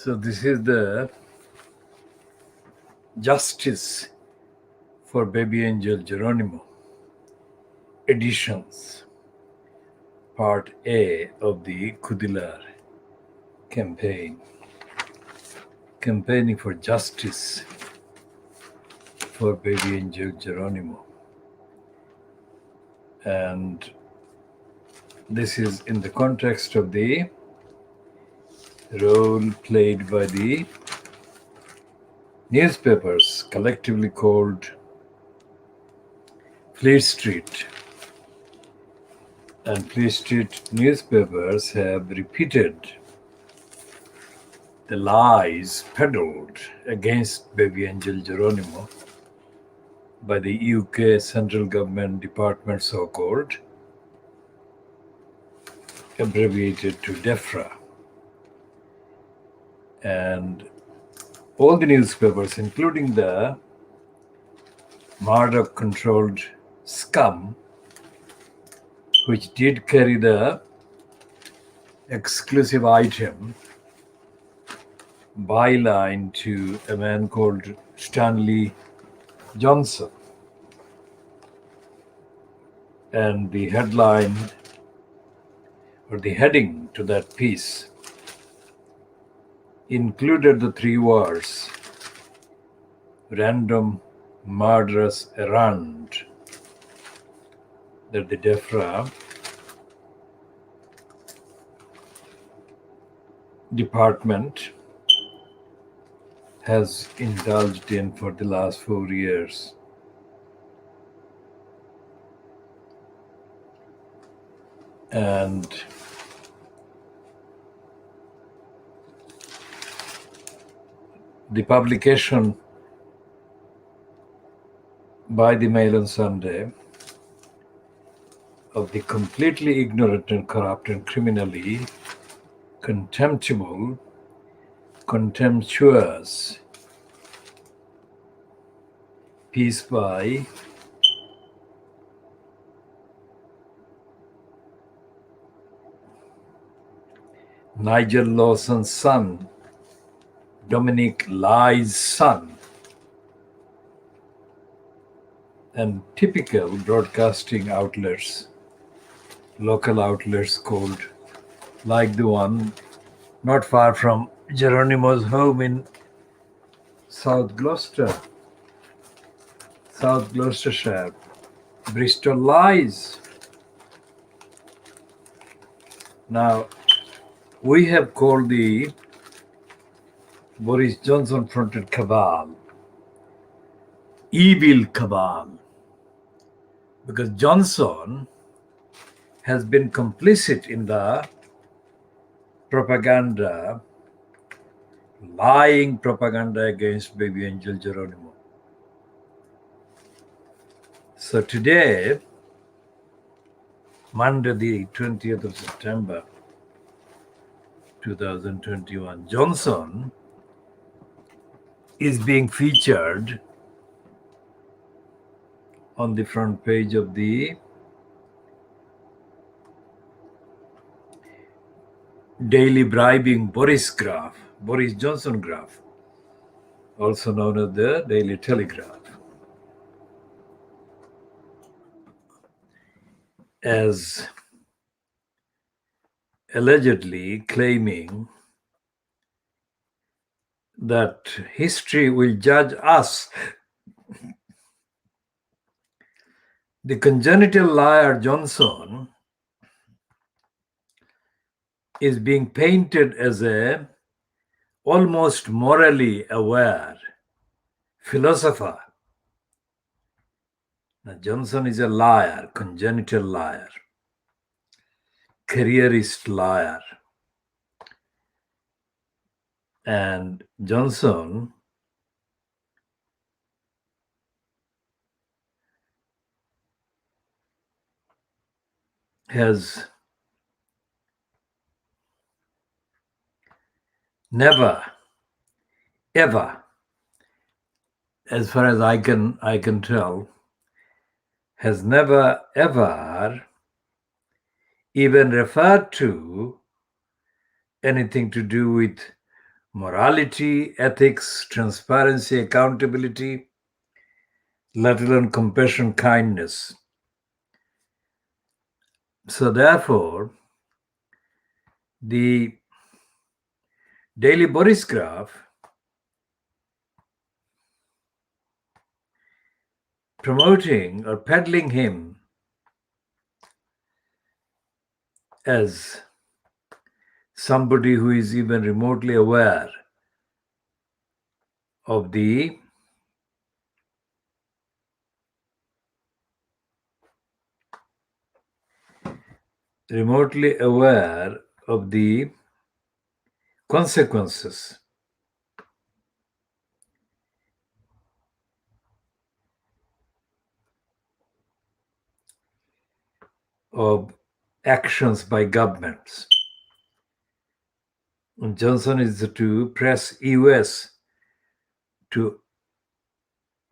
So this is the Justice for Baby Angel Geronimo editions, part A of the KhoodeelaarTV campaign, campaigning for justice for Baby Angel Geronimo. And this is in the context of the role played by the newspapers, collectively called Fleet Street. And Fleet Street newspapers have repeated the lies peddled against Baby Angel Geronimo by the UK central government department, so-called, abbreviated to DEFRA. And all the newspapers, including the Murdoch-controlled scum, which did carry the exclusive item byline to a man called Stanley Johnson. And the headline, or the heading to that piece, included the three words, random murderous errand, that the DEFRA department has indulged in for the last 4 years. And the publication by the Mail on Sunday of the completely ignorant and corrupt and criminally contemptuous piece by Nigel Lawson's son, Dominic Lie's son, and typical broadcasting outlets, local outlets called, like the one not far from Geronimo's home in South Gloucestershire, Bristol Lies. Now, we have called the Boris Johnson-fronted cabal evil cabal, because Johnson has been complicit in the propaganda, lying propaganda against Baby Angel Geronimo. So today, Monday the 20th of September 2021, Johnson is being featured on the front page of the daily bribing Boris Johnson graph, also known as the Daily Telegraph, as allegedly claiming that history will judge us. The congenital liar Johnson is being painted as a almost morally aware philosopher. Now, Johnson is a liar, congenital liar, careerist liar. And Johnson has never, ever, as far as I can tell, has never, ever even referred to anything to do with morality, ethics, transparency, accountability, let alone compassion, kindness. So, therefore, the daily Boris graph promoting or peddling him as somebody who is even remotely aware of the consequences of actions by governments. And Johnson is to press US to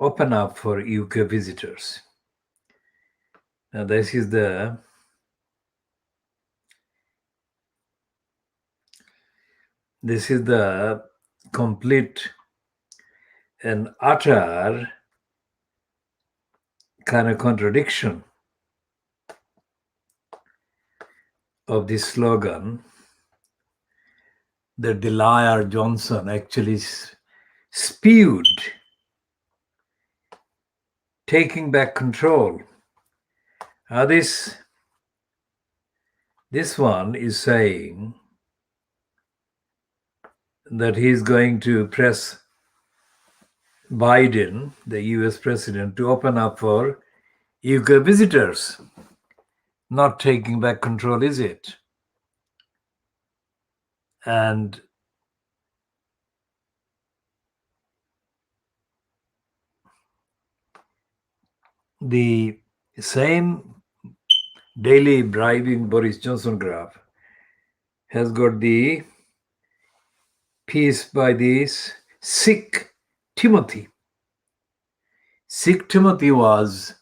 open up for UK visitors. Now this is the complete and utter kind of contradiction of this slogan that the liar Johnson actually spewed, taking back control. Now this one is saying that he's going to press Biden, the US president, to open up for UK visitors. Not taking back control, is it? And the same daily bribing Boris Johnson graph has got the piece by this Sikh Timothy. Sikh Timothy was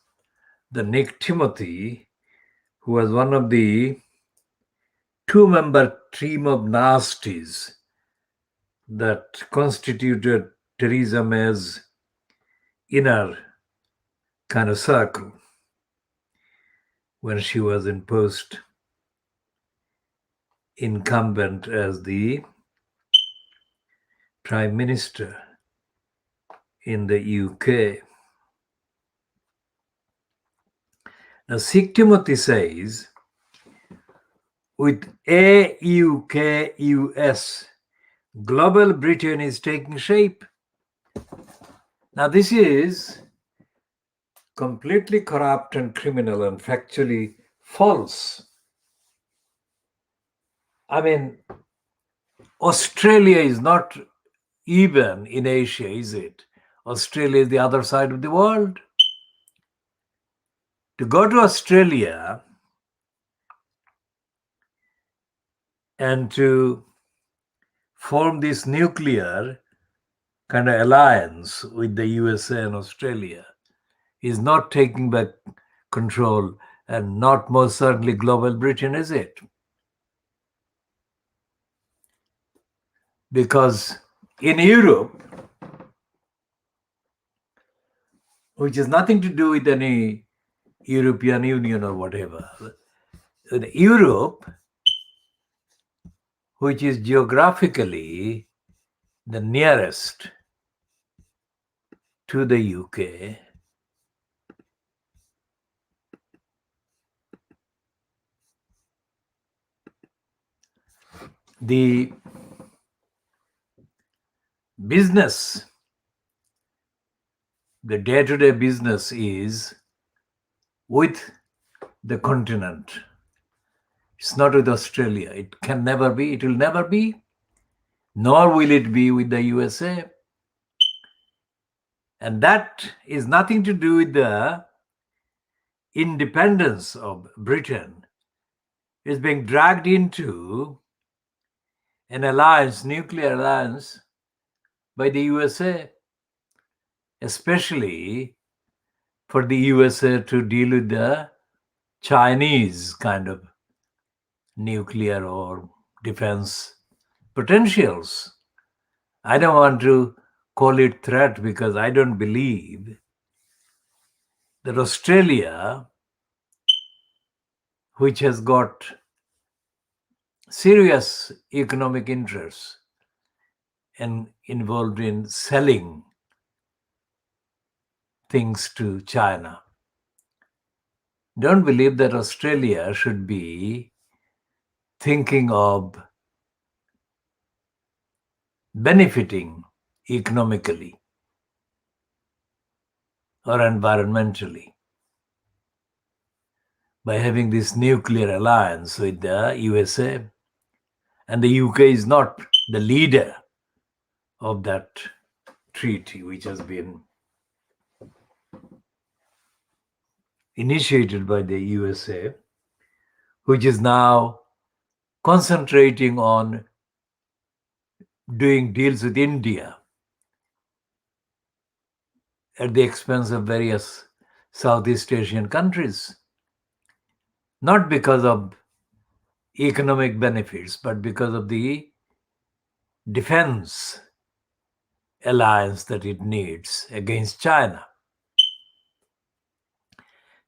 the Nick Timothy, who was one of the two-member team of nasties that constituted Theresa May's inner kind of circle when she was in post incumbent as the Prime Minister in the UK. Now, Sikh Timothy says, with AUKUS, global Britain is taking shape. Now, this is completely corrupt and criminal and factually false. I mean, Australia is not even in Asia, is it? Australia is the other side of the world. To go to Australia and to form this nuclear kind of alliance with the USA and Australia is not taking back control, and not most certainly global Britain, is it? Because in Europe, which has nothing to do with any European Union or whatever, in Europe, which is geographically the nearest to the UK, the business, the day-to-day business is with the continent. It's not with Australia. It can never be. It will never be. Nor will it be with the USA. And that is nothing to do with the independence of Britain. It's being dragged into an alliance, nuclear alliance, by the USA, especially for the USA to deal with the Chinese kind of nuclear or defense potentials. I don't want to call it threat because I don't believe that Australia, which has got serious economic interests and involved in selling things to China, don't believe that Australia should be thinking of benefiting economically or environmentally by having this nuclear alliance with the USA. And the UK is not the leader of that treaty, which has been initiated by the USA, which is now concentrating on doing deals with India at the expense of various Southeast Asian countries, not because of economic benefits, but because of the defense alliance that it needs against China.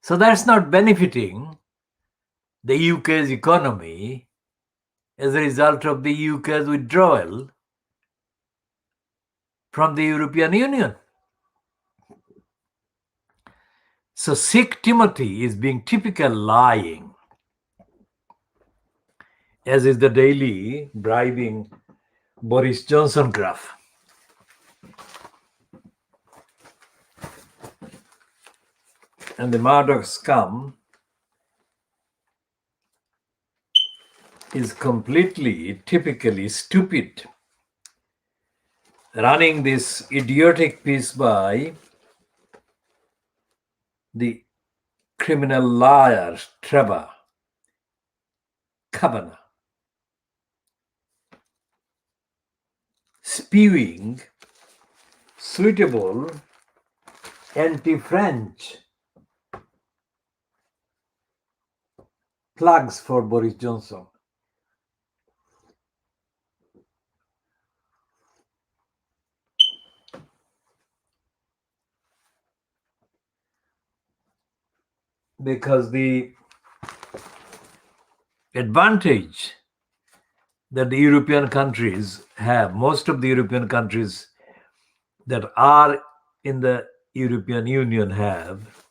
So that's not benefiting the UK's economy as a result of the UK's withdrawal from the European Union. So Sikh Timothy is being typical lying, as is the daily bribing Boris Johnson graph. And the Murdoch scum is completely, typically stupid, running this idiotic piece by the criminal liar Trevor Kavanagh, spewing suitable anti-French plugs for Boris Johnson. Because the advantage that the European countries have, most of the European countries that are in the European Union have,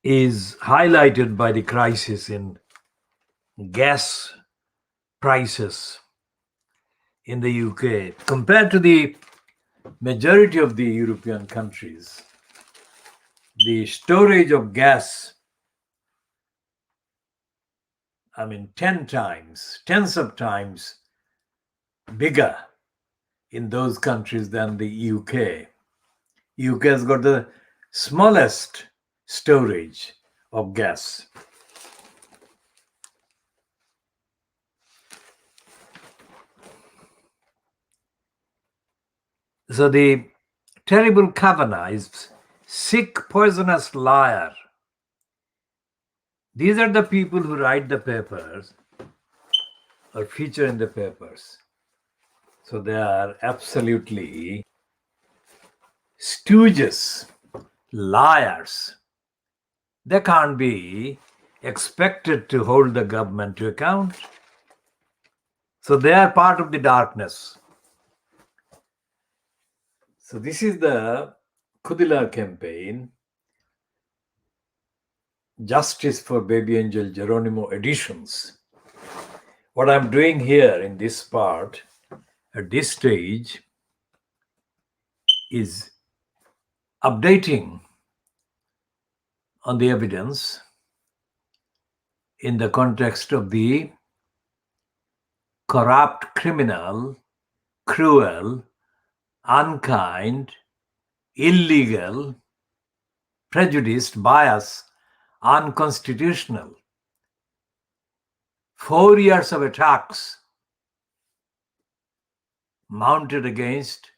is highlighted by the crisis in gas prices in the UK. Compared to the majority of the European countries, the storage of gas, I mean, 10 times, tens of times bigger in those countries than the UK. UK has got the smallest storage of gas. So the terrible Kavanagh is sick, poisonous liar. These are the people who write the papers or feature in the papers. So they are absolutely stooges, liars. They can't be expected to hold the government to account. So they are part of the darkness. So this is the Khoodeelaar campaign, Justice for Baby Angel Geronimo editions. What I'm doing here in this part, at this stage, is updating on the evidence in the context of the corrupt, criminal, cruel, unkind, illegal, prejudiced, biased, unconstitutional 4 years of attacks mounted against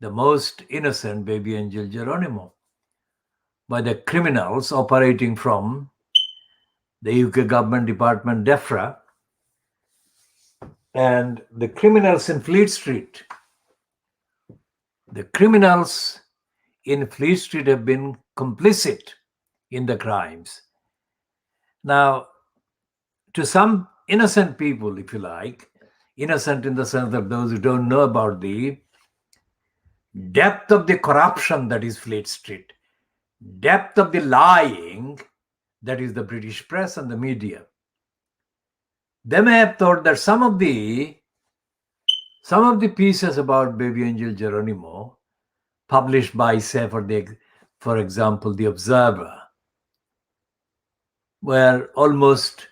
the most innocent baby angel Geronimo by the criminals operating from the UK government department DEFRA And the criminals in Fleet Street, the criminals in Fleet Street have been complicit in the crimes. Now, to some innocent people, if you like, innocent in the sense of those who don't know about the depth of the corruption that is Fleet Street, depth of the lying that is the British press and the media, they may have thought that some of the pieces about baby angel Geronimo published by, say, for example, the Observer, were almost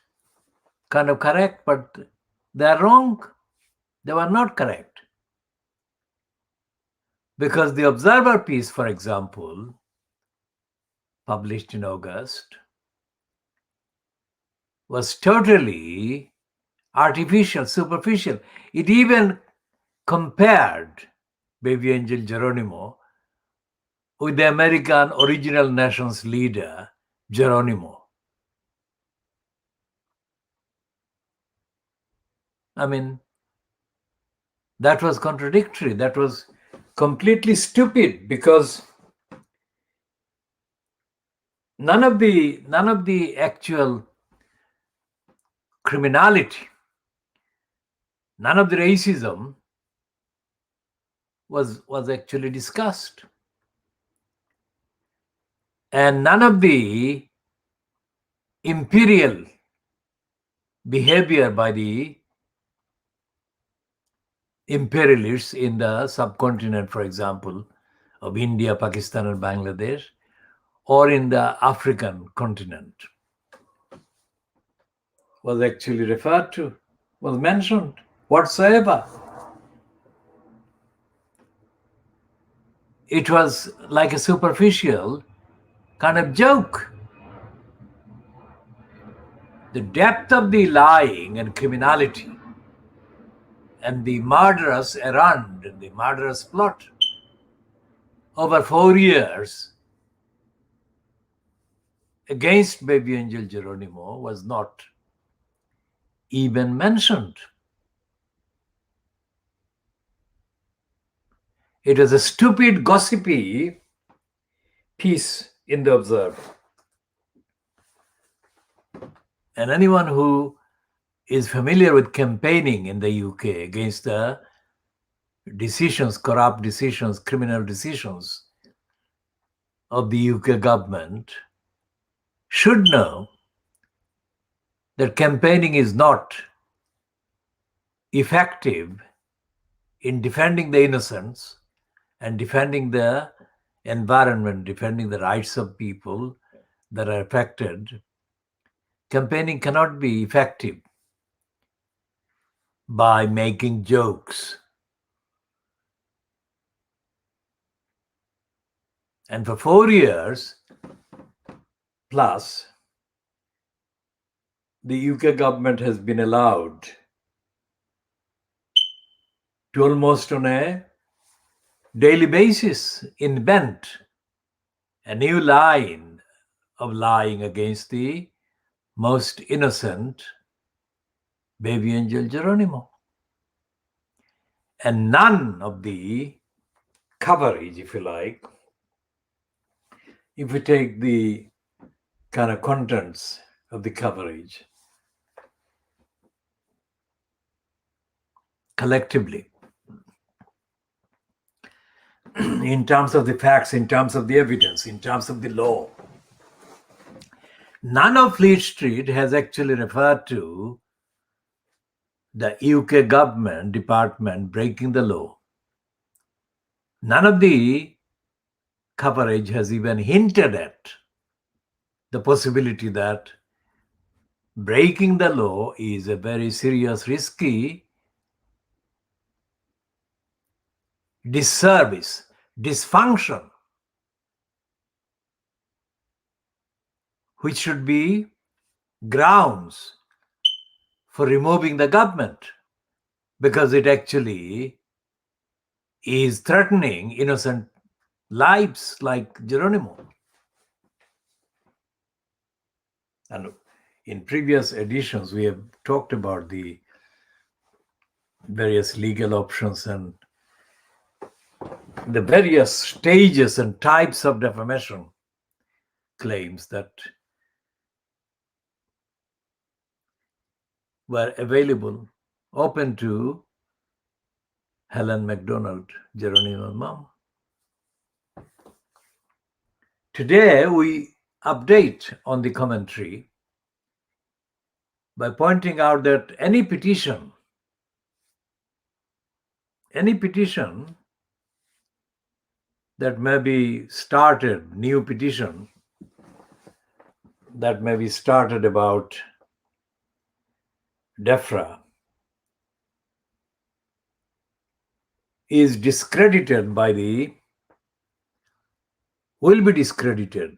kind of correct, but they're wrong. They were not correct. Because the Observer piece, for example, published in August, was totally artificial, superficial. It even compared baby angel Geronimo with the American original nation's leader, Geronimo. I mean, that was contradictory. That was completely stupid, because none of the actual criminality, none of the racism was actually discussed. And none of the imperial behavior by the imperialists in the subcontinent, for example, of India, Pakistan, and Bangladesh, or in the African continent, was actually referred to, was mentioned whatsoever. It was like a superficial kind of joke. The depth of the lying and criminality and the murderous errand and the murderous plot over 4 years against baby angel Geronimo was not even mentioned. It was a stupid, gossipy piece in the Observer. And anyone who is familiar with campaigning in the UK against the decisions, corrupt decisions, criminal decisions of the UK government should know that campaigning is not effective in defending the innocents and defending the environment, defending the rights of people that are affected. Campaigning cannot be effective by making jokes. And for 4 years plus, the UK government has been allowed to almost on a daily basis invent a new line of lying against the most innocent baby angel Geronimo. And none of the coverage, if you like, if we take the kind of contents of the coverage collectively, in terms of the facts, in terms of the evidence, in terms of the law, none of Fleet Street has actually referred to the UK government department breaking the law. None of the coverage has even hinted at the possibility that breaking the law is a very serious, risky disservice, dysfunction, which should be grounds for removing the government, because it actually is threatening innocent lives like Geronimo. And in previous editions, we have talked about the various legal options and the various stages and types of defamation claims that were available, open to Helen MacDonald, Geronimo's mom. Today, we update on the commentary by pointing out that any petition that may be started, new petition that may be started about DEFRA is discredited will be discredited,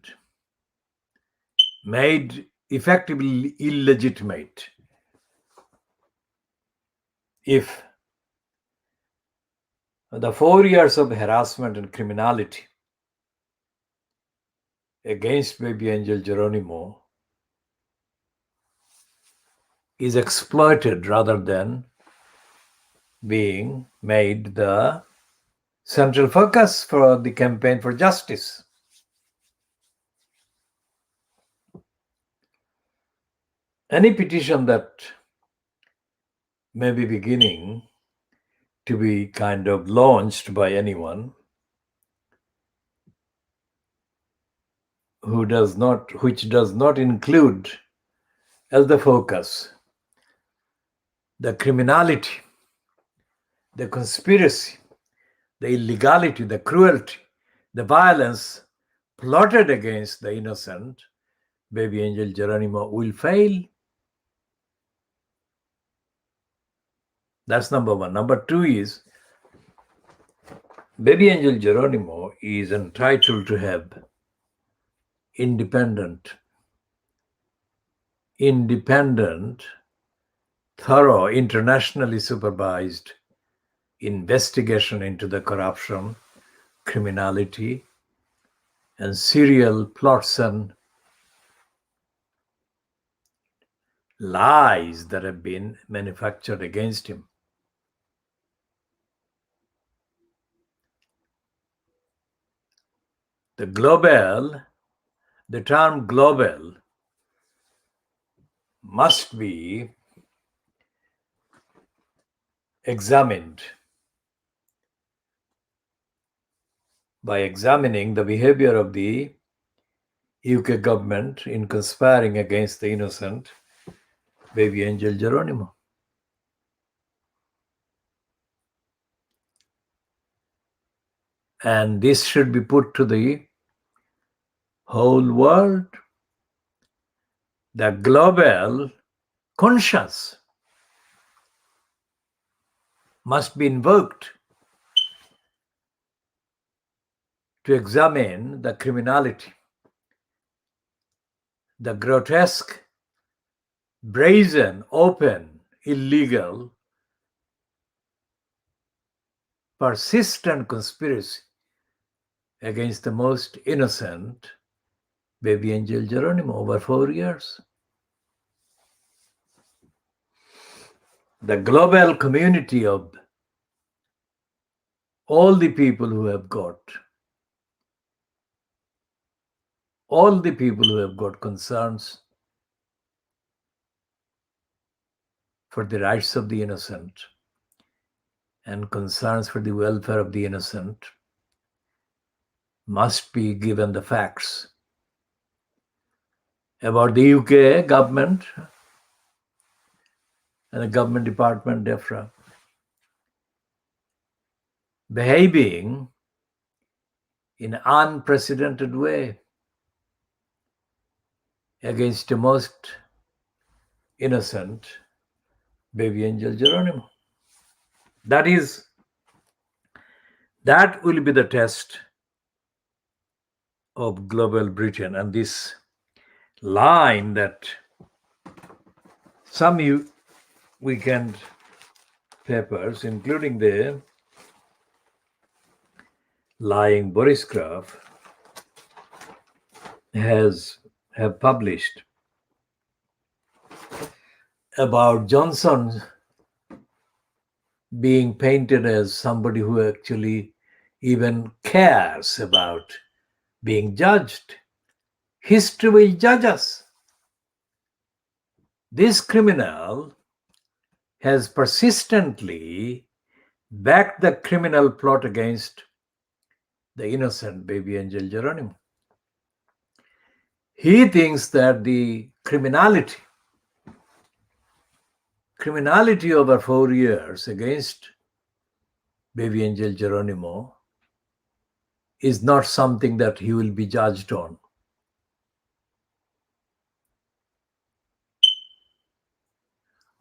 made effectively illegitimate if the 4 years of harassment and criminality against baby angel Geronimo is exploited rather than being made the central focus for the campaign for justice. Any petition that may be beginning to be kind of launched by anyone which does not include as the focus the criminality, the conspiracy, the illegality, the cruelty, the violence plotted against the innocent baby angel Geronimo will fail. That's number one. Number two is baby angel Geronimo is entitled to have independent, thorough, internationally supervised investigation into the corruption, criminality, and serial plots and lies that have been manufactured against him. The term global must be examined by examining the behavior of the UK government in conspiring against the innocent baby angel Geronimo. And this should be put to the whole world. The global conscience must be invoked to examine the criminality, the grotesque, brazen, open, illegal, persistent conspiracy against the most innocent baby angel Geronimo over 4 years. The global community of all the people who have got concerns for the rights of the innocent and concerns for the welfare of the innocent must be given the facts about the UK government and the government department DEFRA behaving in unprecedented way against the most innocent baby angel Geronimo. That will be the test of global Britain. And this line that some weekend papers, including the lying Boris Graf, have published about Johnson being painted as somebody who actually even cares about being judged. History will judge us. This criminal has persistently backed the criminal plot against the innocent baby angel Geronimo. He thinks that the criminality over 4 years against baby angel Geronimo is not something that he will be judged on.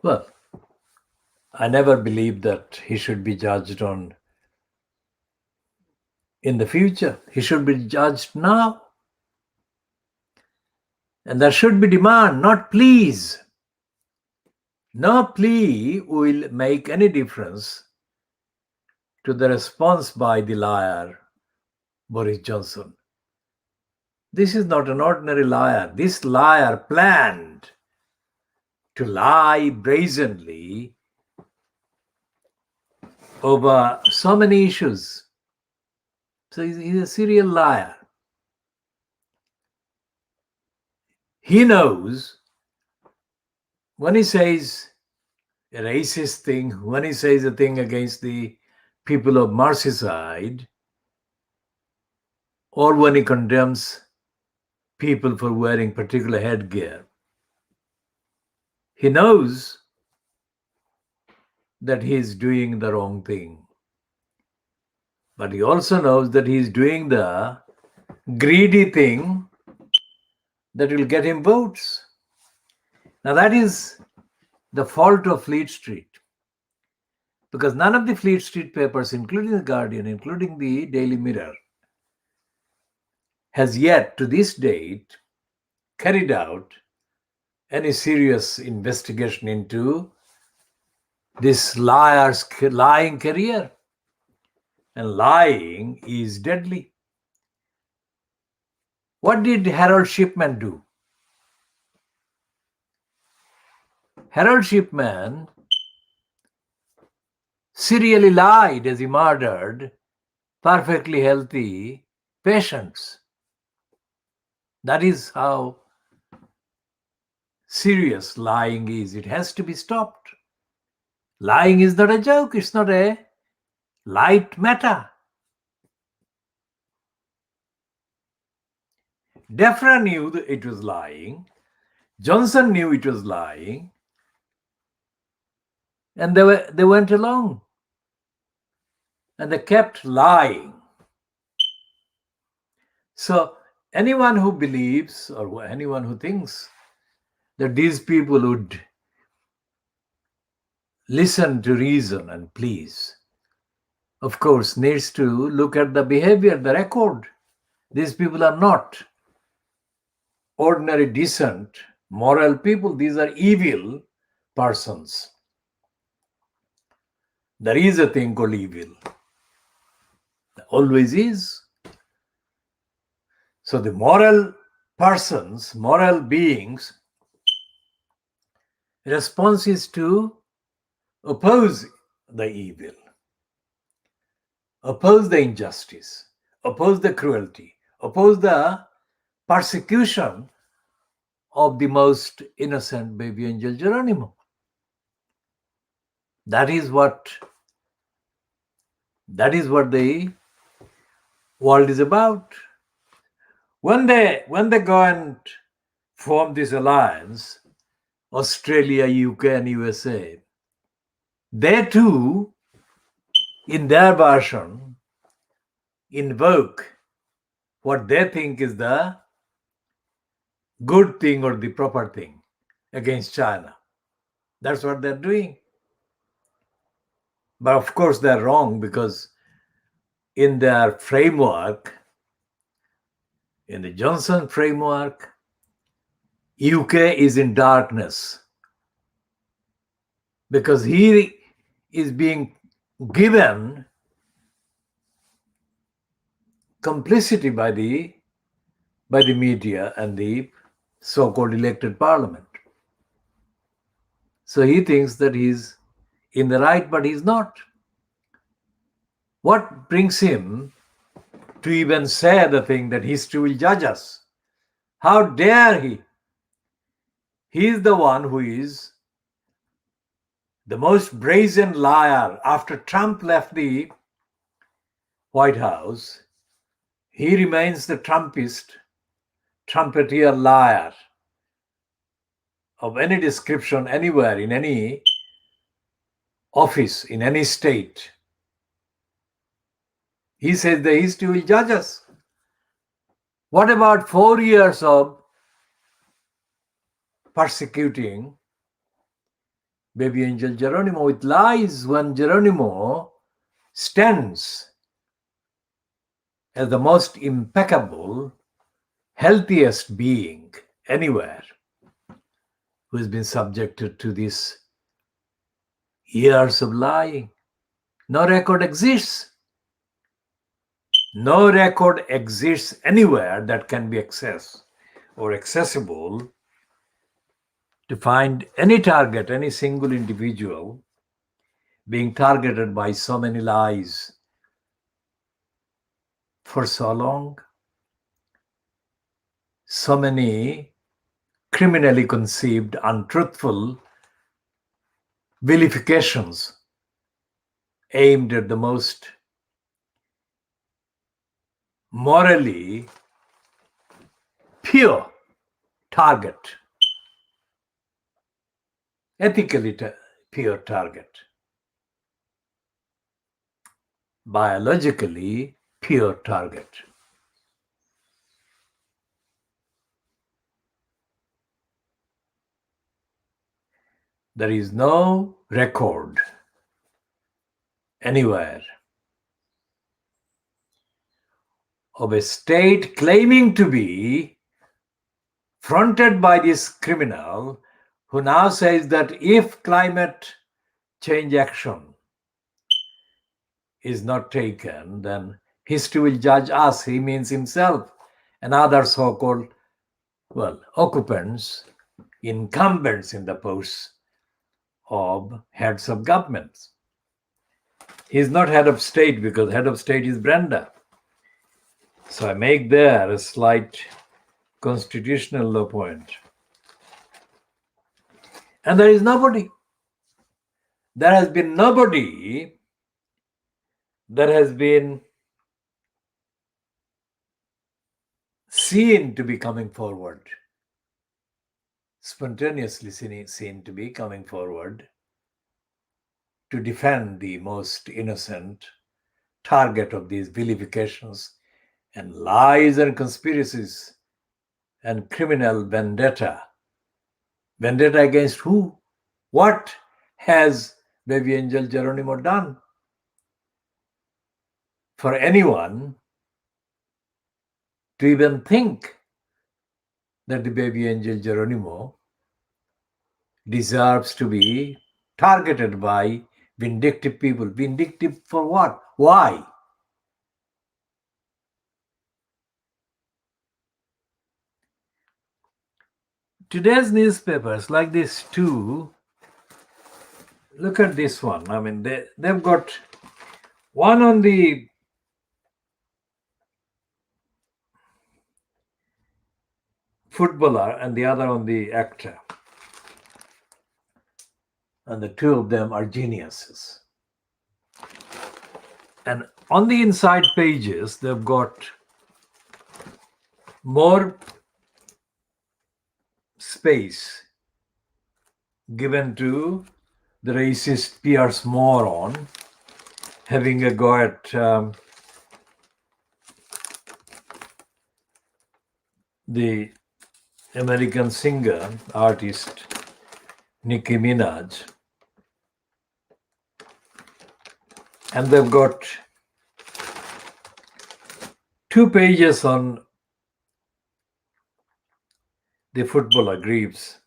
Well, I never believed that he should be judged on in the future. He should be judged now. And there should be demand, not pleas. No plea will make any difference to the response by the liar, Boris Johnson. This is not an ordinary liar. This liar planned to lie brazenly over so many issues. So he's a serial liar. He knows when he says a racist thing, when he says a thing against the people of Merseyside, or when he condemns people for wearing particular headgear, he knows that he is doing the wrong thing. But he also knows that he is doing the greedy thing that will get him votes. Now that is the fault of Fleet Street. Because none of the Fleet Street papers, including the Guardian, including the Daily Mirror, has yet to this date carried out any serious investigation into this liar's lying career. And lying is deadly. What did Harold Shipman do? Harold Shipman serially lied as he murdered perfectly healthy patients. That is how serious lying is. It has to be stopped. Lying is not a joke. It's not a light matter. Defra knew that it was lying. Johnson knew it was lying. And they went along. And they kept lying. So anyone who believes or anyone who thinks that these people would listen to reason and please, of course, needs to look at the behavior, the record. These people are not ordinary, decent, moral people. These are evil persons. There is a thing called evil. There always is. So the moral persons, moral beings, response is to oppose the evil, oppose the injustice, oppose the cruelty, oppose the persecution of the most innocent baby angel Geronimo. That is what the world is about. When they go and form this alliance, Australia, UK, and USA, they too, in their version, invoke what they think is the good thing or the proper thing against China. That's what they're doing. But of course, they're wrong, because in their framework, in the Johnson framework, UK is in darkness, because he is being given complicity by the media and the so-called elected parliament. So he thinks that he's in the right, but he's not. What brings him to even say the thing that history will judge us? How dare he? He is the one who is the most brazen liar. After Trump left the White House, he remains the trumpeter liar of any description anywhere, in any office, in any state. He says the history will judge us. What about 4 years of persecuting baby angel Geronimo with lies, when Geronimo stands as the most impeccable, healthiest being anywhere, who has been subjected to these years of lying? No record exists. No record exists anywhere that can be accessed or accessible to find any target, any single individual being targeted by so many lies for so long, so many criminally conceived, untruthful vilifications aimed at the most morally pure target, ethically pure target, biologically pure target. There is no record anywhere of a state claiming to be fronted by this criminal, who now says that if climate change action is not taken, then history will judge us. He means himself and other so-called, occupants, incumbents in the posts of heads of governments. He's not head of state, because head of state is Brenda. So I make there a slight constitutional law point. And there is nobody. There has been nobody that has been seen to be coming forward, spontaneously seen to be coming forward to defend the most innocent target of these vilifications and lies and conspiracies and criminal vendetta. Vendetta against who? What has baby angel Geronimo done for anyone to even think that the baby angel Geronimo deserves to be targeted by vindictive people? Vindictive for what? Why? Today's newspapers, like this too, look at this one. I mean, they've got one on the footballer and the other on the actor. And the two of them are geniuses. And on the inside pages, they've got more space given to the racist Pierce moron having a go at the American singer, artist Nicki Minaj. And they've got 2 pages on the footballer Greaves.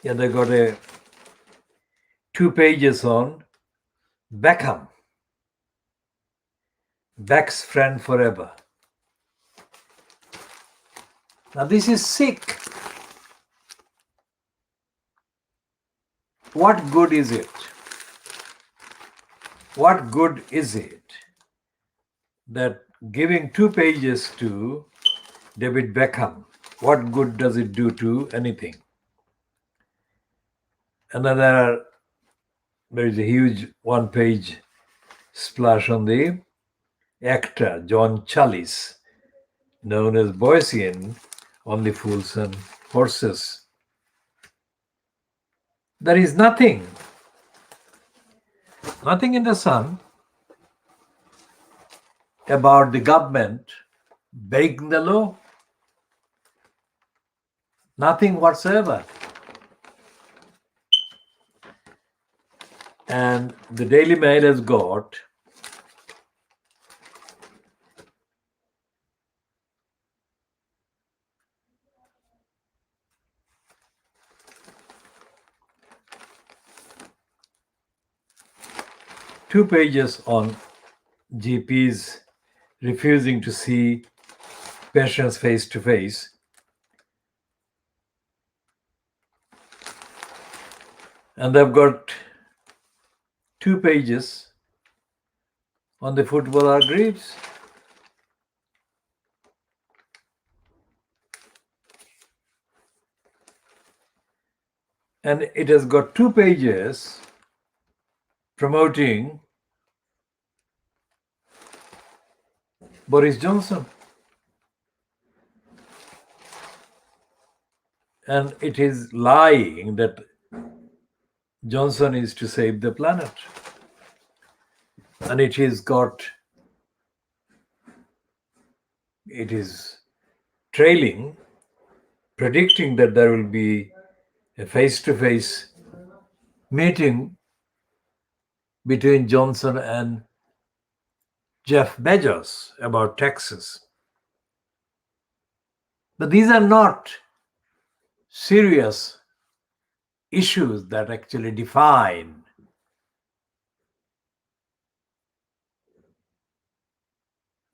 Yeah, they got 2 pages on Beckham, Beck's friend forever. Now this is sick. What good is it? What good is it that giving 2 pages to David Beckham, what good does it do to anything? And then there is a huge 1-page splash on the actor John Challis, known as Boycian, Only Fools and Horses. There is nothing in the Sun about the government breaking the law. Nothing whatsoever. And the Daily Mail has got two pages on GPs refusing to see patients face to face. And they've got 2 pages on the footballer Greaves. And it has got 2 pages promoting Boris Johnson. And it is lying that Johnson is to save the planet. And it is trailing, predicting that there will be a face-to-face meeting between Johnson and Jeff Bezos about taxes. But these are not serious issues that actually define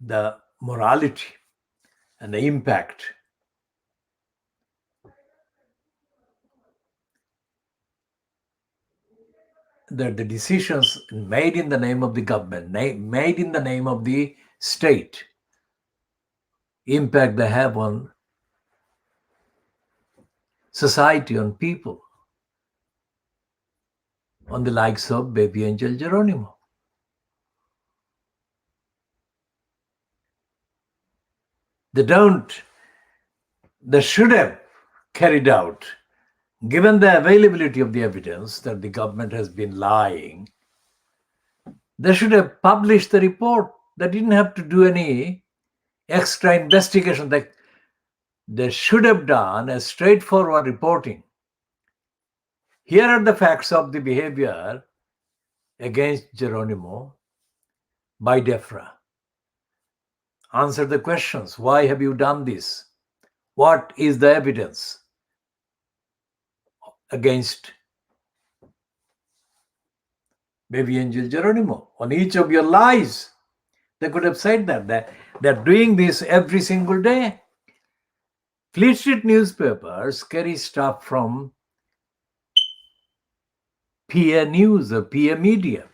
the morality and the impact. That the decisions made in the name of the government, made in the name of the state, impact they have on society, on people, on the likes of Baby Angel Geronimo. They should have carried out, given the availability of the evidence that the government has been lying, they should have published the report. They didn't have to do any extra investigation. They should have done a straightforward reporting. Here are the facts of the behavior against Geronimo by DEFRA. Answer the questions. Why have you done this? What is the evidence against Baby Angel Geronimo on each of your lies? They could have said that. They're doing this every single day. Fleet Street newspapers carry stuff from PA News or PA Media.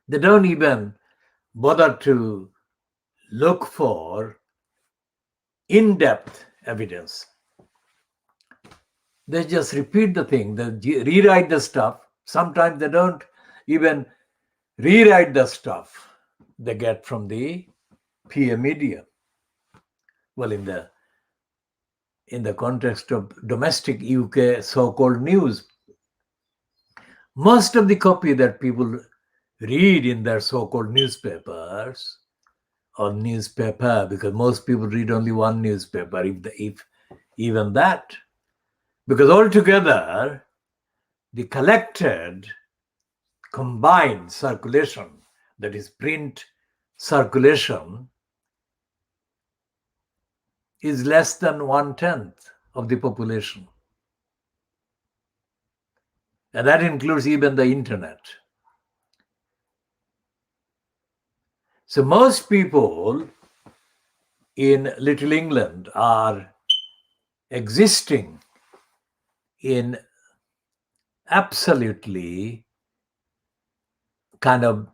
They don't even bother to look for in-depth evidence. They just repeat the thing. They rewrite the stuff. Sometimes they don't even rewrite the stuff they get from the PA Media. Well, in the context of domestic UK so-called news, most of the copy that people read in their so-called newspapers or newspaper, because most people read only one newspaper, if even that, because altogether the collected combined circulation, that is print circulation, is less than 1/10 of the population. And that includes even the internet. So most people in Little England are existing in absolutely kind of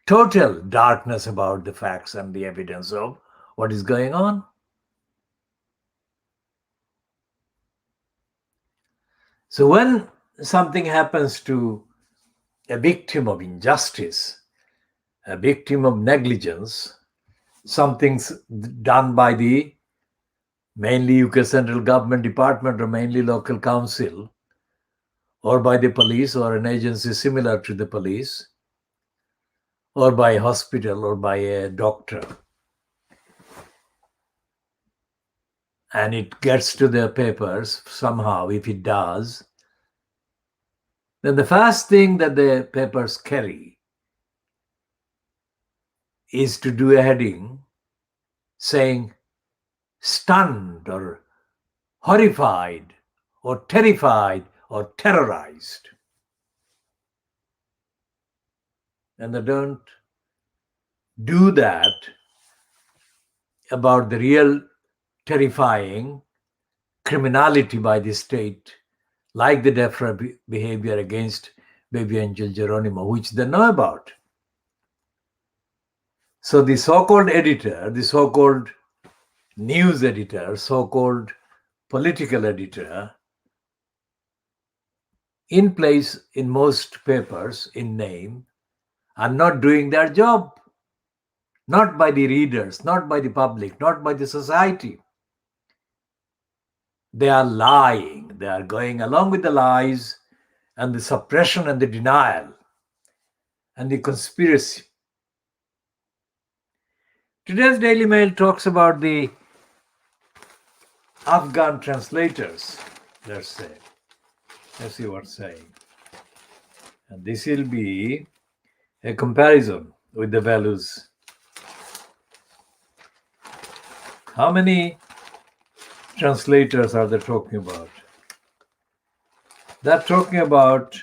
total darkness about the facts and the evidence of what is going on. So when something happens to a victim of injustice, a victim of negligence, something's done by the mainly UK central government department or mainly local council, or by the police or an agency similar to the police, or by a hospital or by a doctor, and it gets to the papers somehow, if it does, then the first thing that the papers carry is to do a heading saying stunned or horrified or terrified or terrorized. And they don't do that about the real terrifying criminality by the state, like the DEFRA behavior against baby Angel Geronimo, which they know about. So the so-called editor, the so-called news editor, so-called political editor, in place in most papers in name, are not doing their job. Not by the readers, not by the public, not by the society. They are lying. They are going along with the lies and the suppression and the denial and the conspiracy. Today's Daily Mail talks about the Afghan translators, let's say. Let's see what's saying. And this will be a comparison with the values. How many translators are they talking about? They're talking about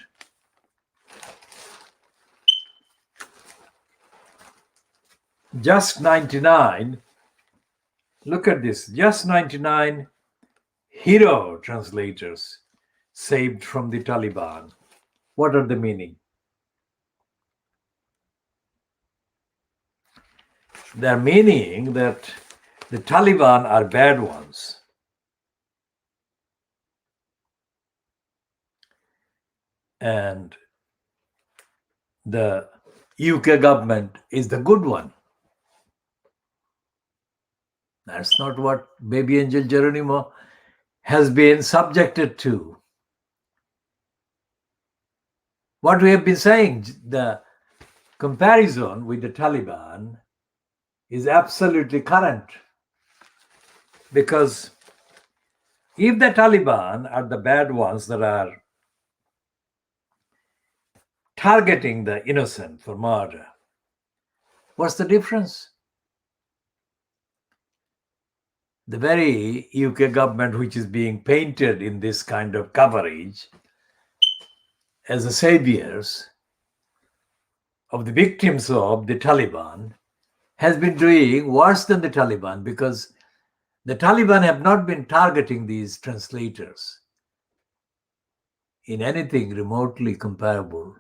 just 99. Look at this, just 99 hero translators saved from the Taliban. What are the meaning? They're meaning that the Taliban are bad ones. And the UK government is the good one. That's not what baby Angel Geronimo has been subjected to. What we have been saying, the comparison with the Taliban is absolutely current. Because if the Taliban are the bad ones that are targeting the innocent for murder, what's the difference? The very UK government, which is being painted in this kind of coverage as the saviors of the victims of the Taliban, has been doing worse than the Taliban, because the Taliban have not been targeting these translators in anything remotely comparable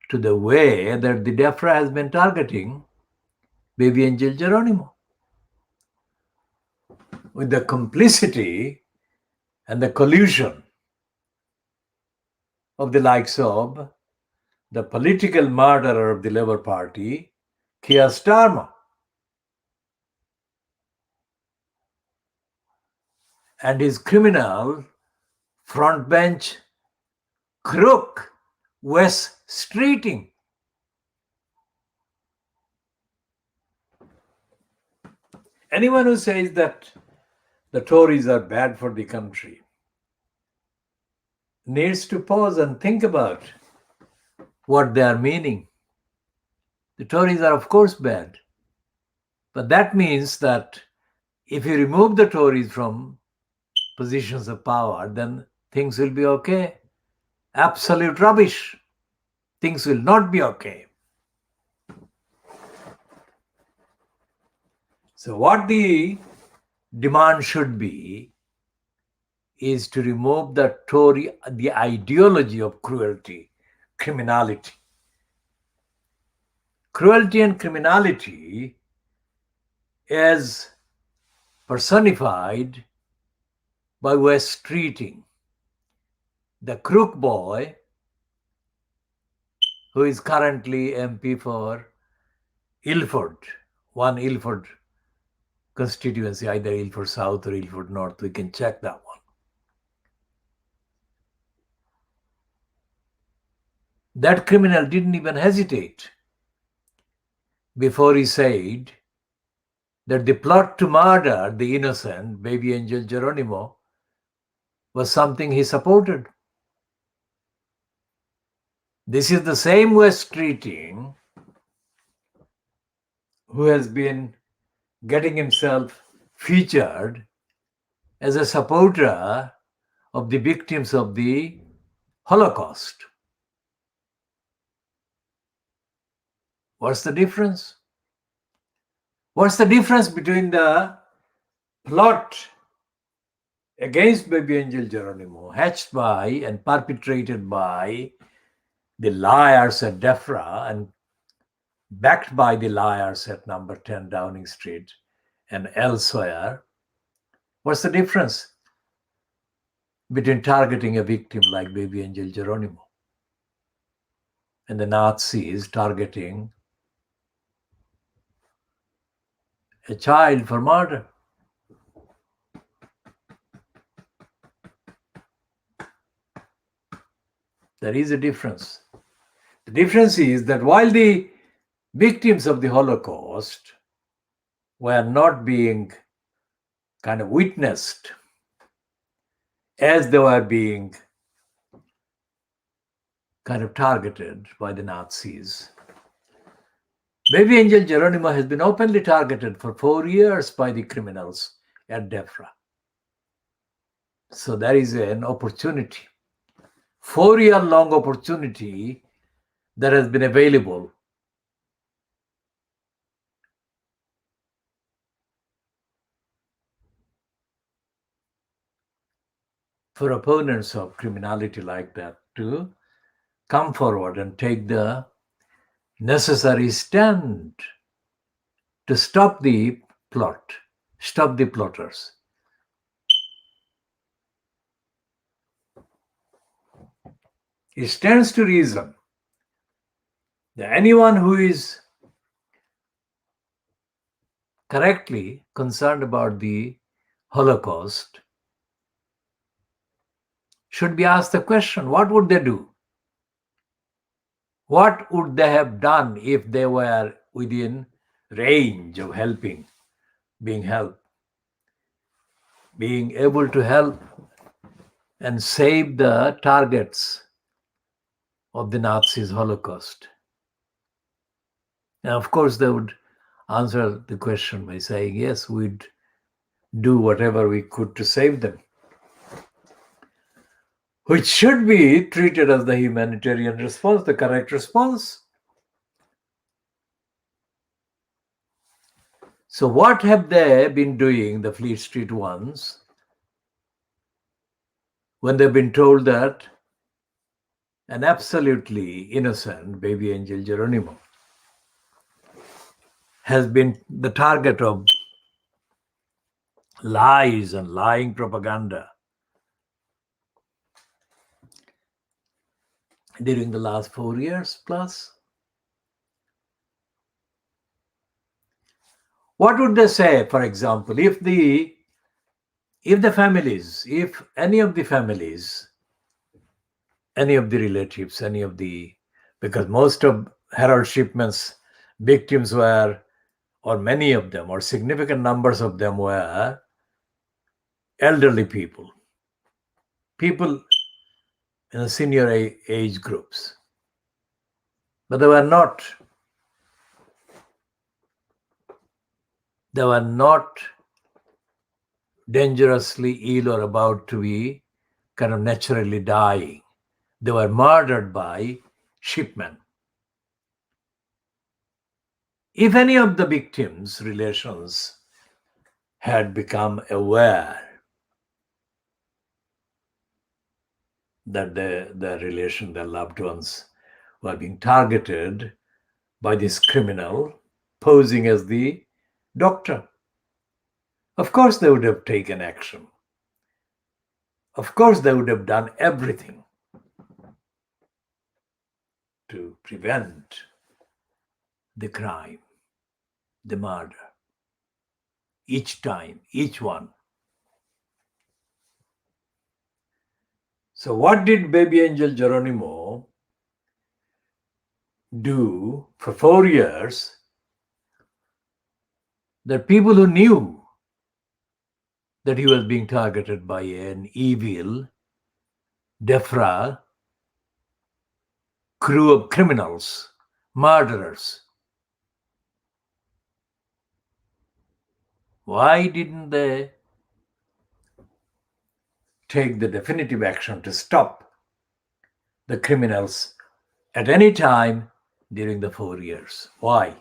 to the way that the DEFRA has been targeting baby Angel Geronimo, with the complicity and the collusion of the likes of the political murderer of the Labour Party, Keir Starmer, and his criminal frontbench crook, Wes Streeting. Anyone who says that the Tories are bad for the country needs to pause and think about what they are meaning. The Tories are, of course, bad. But that means that if you remove the Tories from positions of power, then things will be okay. Absolute rubbish. Things will not be okay. So, what the demand should be is to remove the ideology of cruelty, criminality. Cruelty and criminality is personified by West treating the crook boy who is currently MP for Ilford, one Ilford constituency, either Ilford South or Ilford North. We can check that one. That criminal didn't even hesitate before he said that the plot to murder the innocent baby angel Geronimo was something he supported. This is the same West treating who has been getting himself featured as a supporter of the victims of the Holocaust. What's the difference? What's the difference between the plot against baby angel Geronimo hatched by and perpetrated by the liars at DEFRA and backed by the liars at number 10 Downing Street and elsewhere? What's the difference between targeting a victim like baby angel Geronimo and the Nazis targeting a child for murder? There is a difference. The difference is that while the victims of the Holocaust were not being kind of witnessed as they were being kind of targeted by the Nazis, baby angel Geronimo has been openly targeted for 4 years by the criminals at DEFRA. So there is an opportunity, 4-year-long opportunity that has been available for opponents of criminality like that to come forward and take the necessary stand to stop the plot, stop the plotters. It stands to reason that anyone who is correctly concerned about the Holocaust should be asked the question, what would they do? What would they have done if they were within range of helping, being helped, being able to help and save the targets of the Nazis' Holocaust? And of course, they would answer the question by saying, yes, we'd do whatever we could to save them, which should be treated as the humanitarian response, the correct response. So what have they been doing, the Fleet Street ones, when they've been told that an absolutely innocent baby angel Geronimo has been the target of lies and lying propaganda during the last 4 years plus? What would they say, for example, if families, if any of the families, any of the relatives, because most of Herald Shipman's victims were, or many of them, or significant numbers of them were elderly people in the senior age groups. But they were not dangerously ill or about to be kind of naturally dying. They were murdered by shipmen. If any of the victims' relations had become aware that their relation, their loved ones were being targeted by this criminal posing as the doctor. Of course, they would have taken action. Of course, they would have done everything to prevent the crime, the murder, each time, each one. So, what did baby angel Geronimo do for 4 years? The people who knew that he was being targeted by an evil, defra crew of criminals, murderers. Why didn't they take the definitive action to stop the criminals at any time during the 4 years? Why?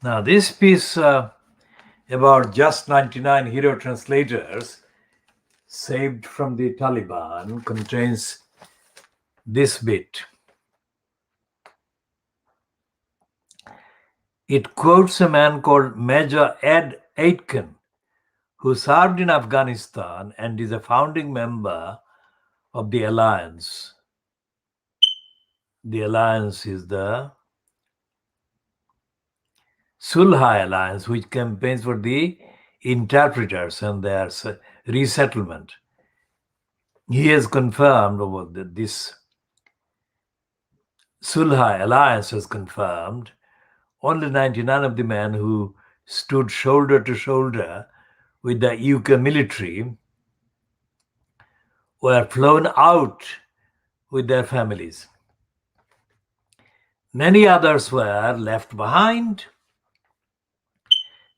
Now, this piece about just 99 hero translators saved from the Taliban contains this bit. It quotes a man called Major Ed Aitken, who served in Afghanistan and is a founding member of the Alliance. The Alliance is the Sulhai Alliance, which campaigns for the interpreters and their resettlement. He has confirmed this Sulhai Alliance has confirmed only 99 of the men who stood shoulder to shoulder with the UK military were flown out with their families. Many others were left behind.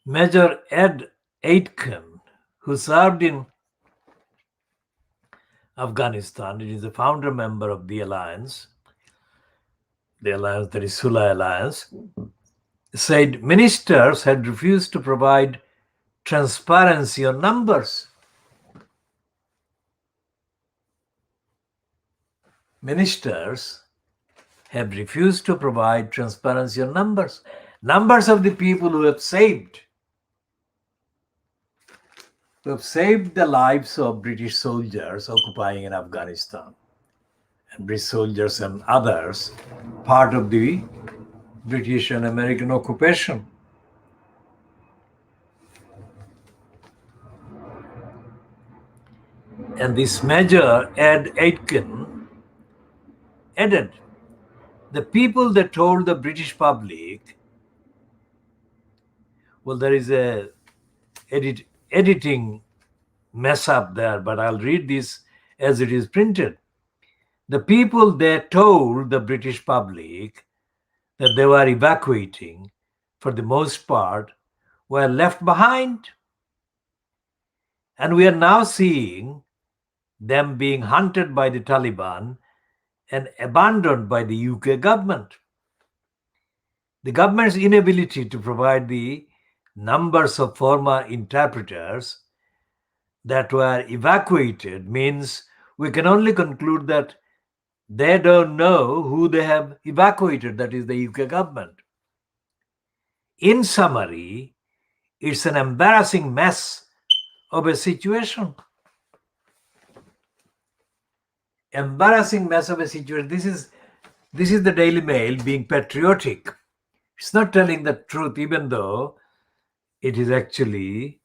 Major Ed Aitken, who served in Afghanistan, it is a founder member of the alliance that is Sulhai Alliance, said ministers had refused to provide transparency on numbers. Ministers have refused to provide transparency on numbers. Numbers of the people who have saved the lives of British soldiers occupying in Afghanistan, and British soldiers and others part of the British and American occupation. And this Major Ed Aitken added, the people that told the British public, well, there is a editing mess up there, but I'll read this as it is printed. The people that told the British public that they were evacuating, for the most part, were left behind. And we are now seeing them being hunted by the Taliban and abandoned by the UK government. The government's inability to provide the numbers of former interpreters that were evacuated means we can only conclude that they don't know who they have evacuated, that is the UK government. In summary, it's an embarrassing mess of a situation. Embarrassing mess of a situation. This is the Daily Mail being patriotic. It's not telling the truth, even though it is actually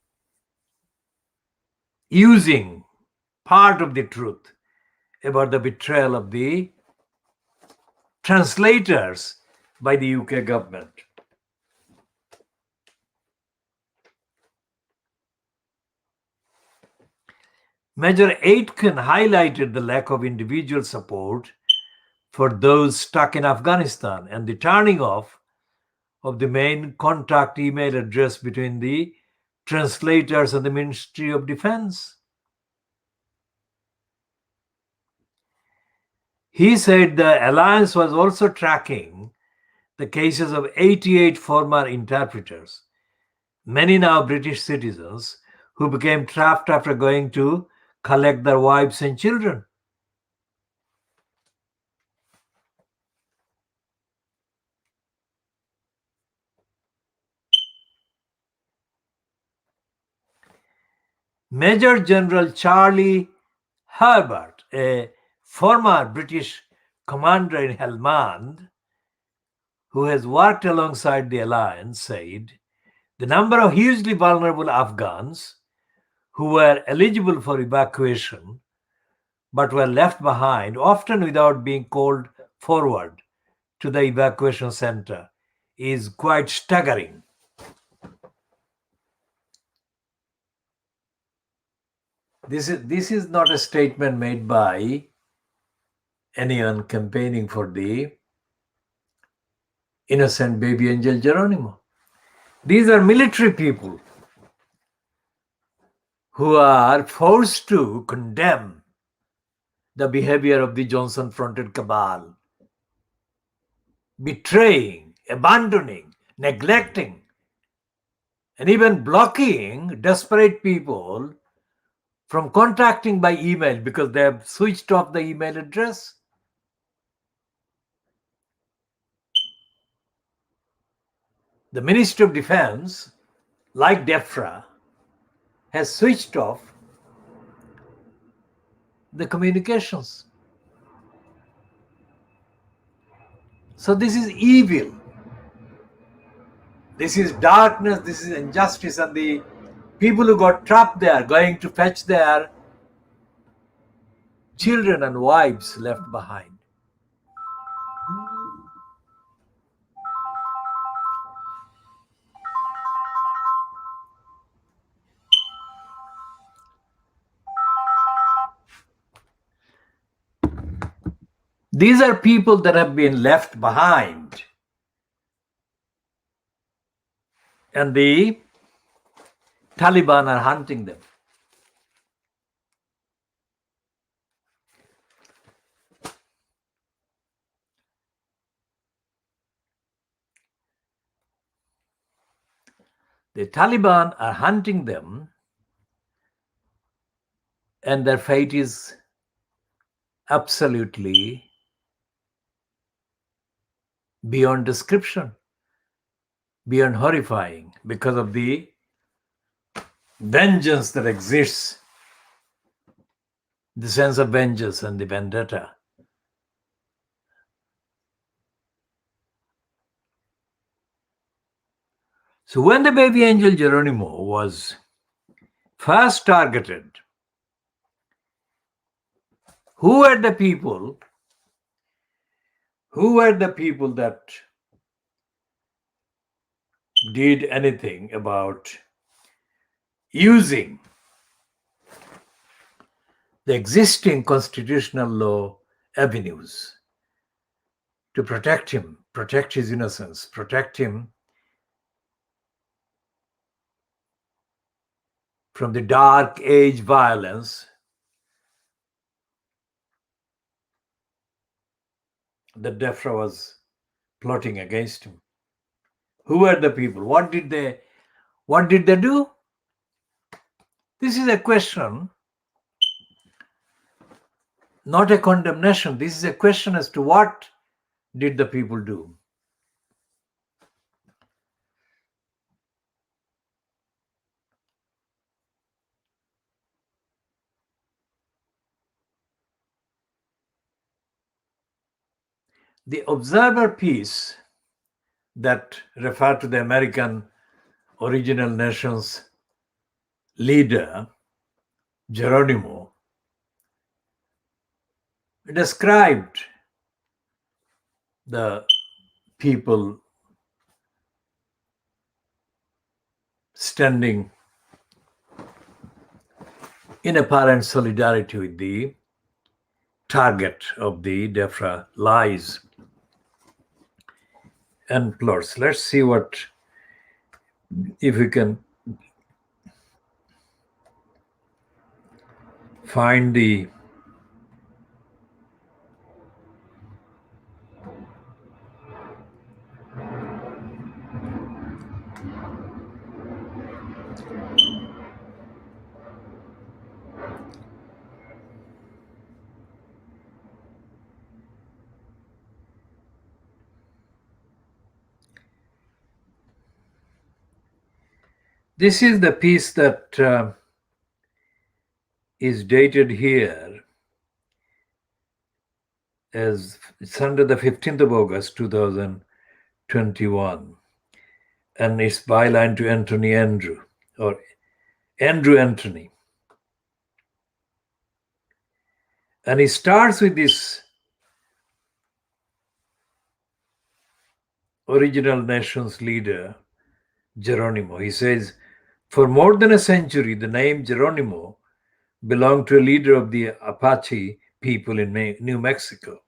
using part of the truth about the betrayal of the translators by the UK government. Major Aitken highlighted the lack of individual support for those stuck in Afghanistan and the turning off of the main contact email address between the translators and the Ministry of Defense. He said the alliance was also tracking the cases of 88 former interpreters, many now British citizens, who became trapped after going to collect their wives and children. Major General Charlie Herbert, a former British commander in Helmand, who has worked alongside the alliance, said the number of hugely vulnerable Afghans who were eligible for evacuation but were left behind, often without being called forward to the evacuation center, is quite staggering. This is not a statement made by anyone campaigning for the innocent baby angel Geronimo. These are military people who are forced to condemn the behavior of the Johnson-fronted cabal, betraying, abandoning, neglecting, and even blocking desperate people from contacting by email because they have switched off the email address. The Ministry of Defense, like DEFRA, has switched off the communications. So this is evil. This is darkness, this is injustice, and the people who got trapped there going to fetch their children and wives left behind. These are people that have been left behind. And the Taliban are hunting them. The Taliban are hunting them, and their fate is absolutely beyond description, beyond horrifying, because of the vengeance that exists, the sense of vengeance and the vendetta. So when the baby angel Geronimo was first targeted, who were the people that did anything about using the existing constitutional law avenues to protect him, protect his innocence, protect him from the dark age violence that DEFRA was plotting against him? Who were the people? What did they do? This is a question, not a condemnation. This is a question as to what did the people do? The Observer piece that referred to the American original nations leader, Geronimo, described the people standing in apparent solidarity with the target of the DEFRA lies and plots. Let's see if we can find the this is the piece that is dated here as Sunday the 15th of August 2021, and it's byline to Anthony Andrew, or Andrew Anthony. And he starts with this original nations leader, Geronimo. He says, for more than a century, the name Geronimo belonged to a leader of the Apache people in New Mexico,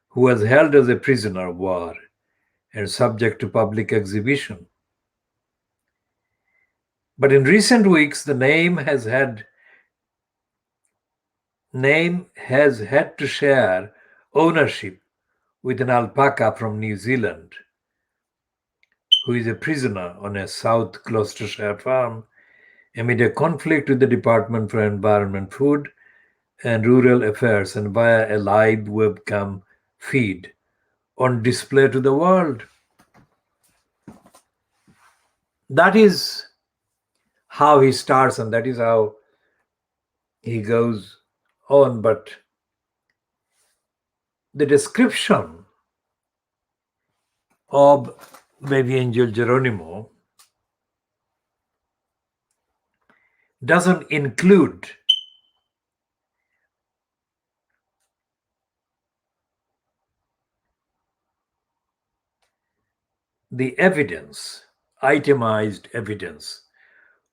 who was held as a prisoner of war and subject to public exhibition. But in recent weeks, the name has had to share ownership with an alpaca from New Zealand, who is a prisoner on a South Gloucestershire farm amid a conflict with the Department for Environment, Food and Rural Affairs, and via a live webcam feed on display to the world. That is how he starts, and that is how he goes on. But the description of Baby Angel Geronimo doesn't include the evidence, itemized evidence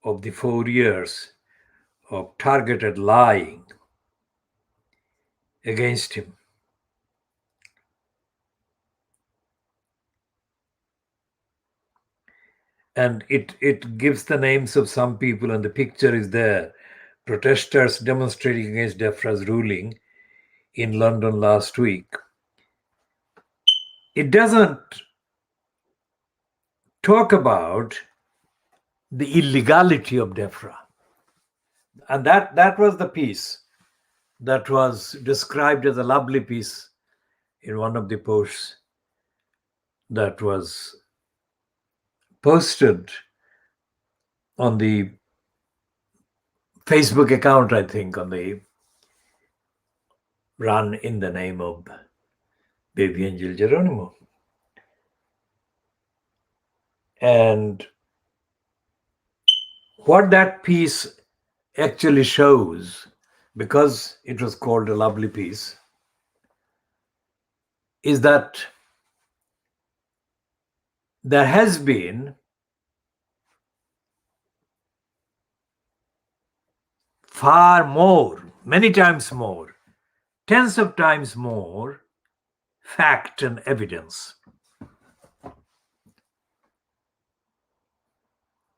of the 4 years of targeted lying against him. And it gives the names of some people, and the picture is there. Protesters demonstrating against DEFRA's ruling in London last week. It doesn't talk about the illegality of DEFRA. And that was the piece that was described as a lovely piece in one of the posts that was posted on the Facebook account, I think, on the run in the name of Baby Angel Geronimo. And what that piece actually shows, because it was called a lovely piece, is that there has been far more, many times more, tens of times more fact and evidence.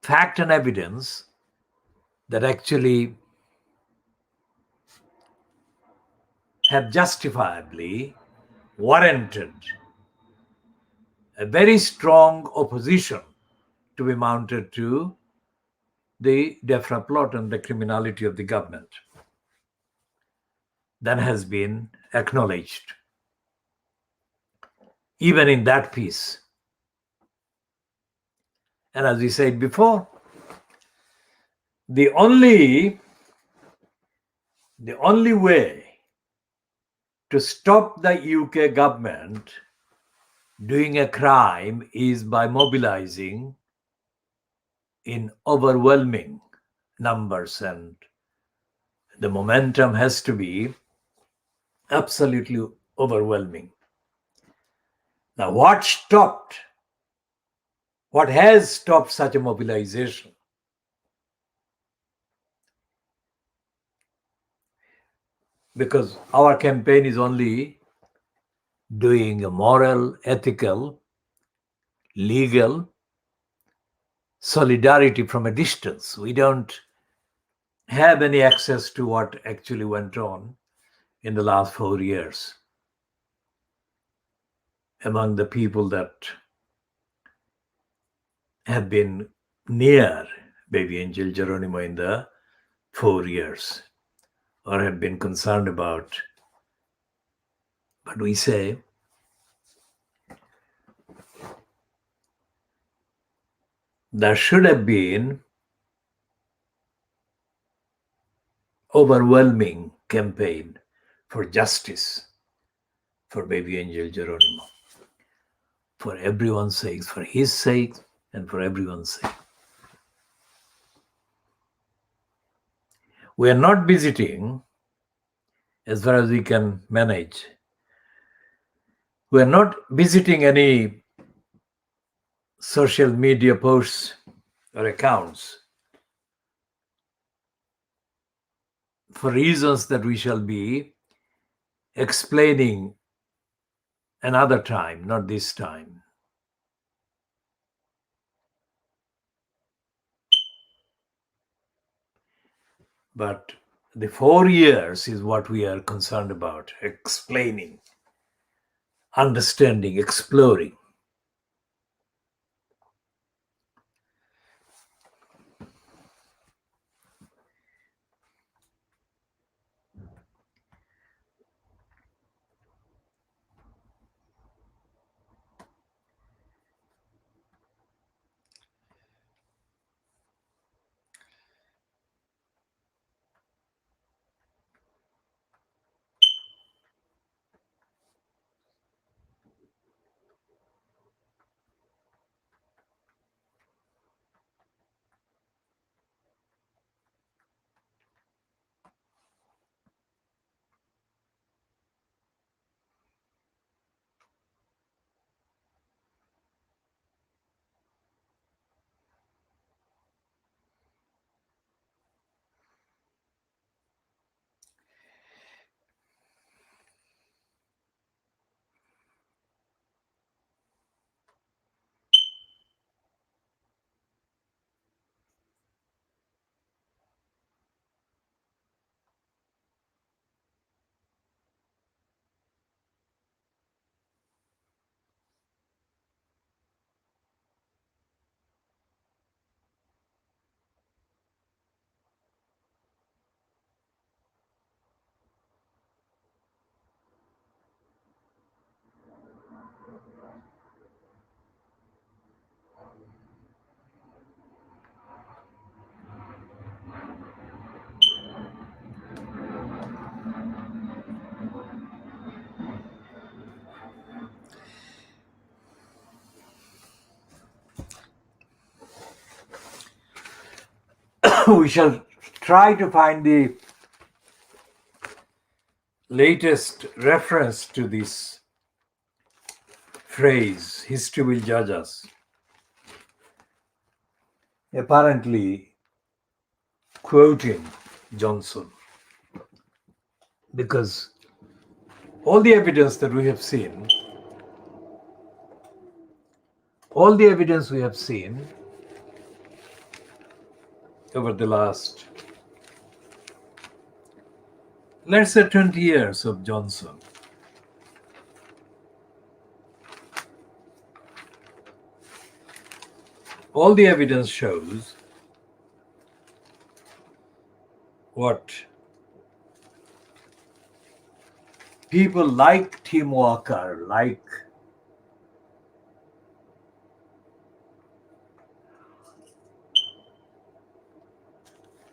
Fact and evidence that actually have justifiably warranted a very strong opposition to be mounted to the DEFRA plot and the criminality of the government. That has been acknowledged, even in that piece. And as we said before, the only way to stop the UK government doing a crime is by mobilizing in overwhelming numbers, and the momentum has to be absolutely overwhelming. Now, what has stopped such a mobilization? Because our campaign is only doing a moral, ethical, legal solidarity from a distance. We don't have any access to what actually went on in the last 4 years among the people that have been near Baby Angel Geronimo in the 4 years, or have been concerned about. But we say there should have been overwhelming campaign for justice for Baby Angel Geronimo, for everyone's sake, for his sake, and for everyone's sake. We are not visiting, as far as we can manage, we are not visiting any social media posts or accounts for reasons that we shall be explaining another time, not this time. But the 4 years is what we are concerned about, explaining, understanding, exploring. we shall try to find the latest reference to this phrase, history will judge us. Apparently quoting Johnson, because all the evidence that we have seen, over the last, let's say, 20 years of Johnson, all the evidence shows what people like Tim Walker, like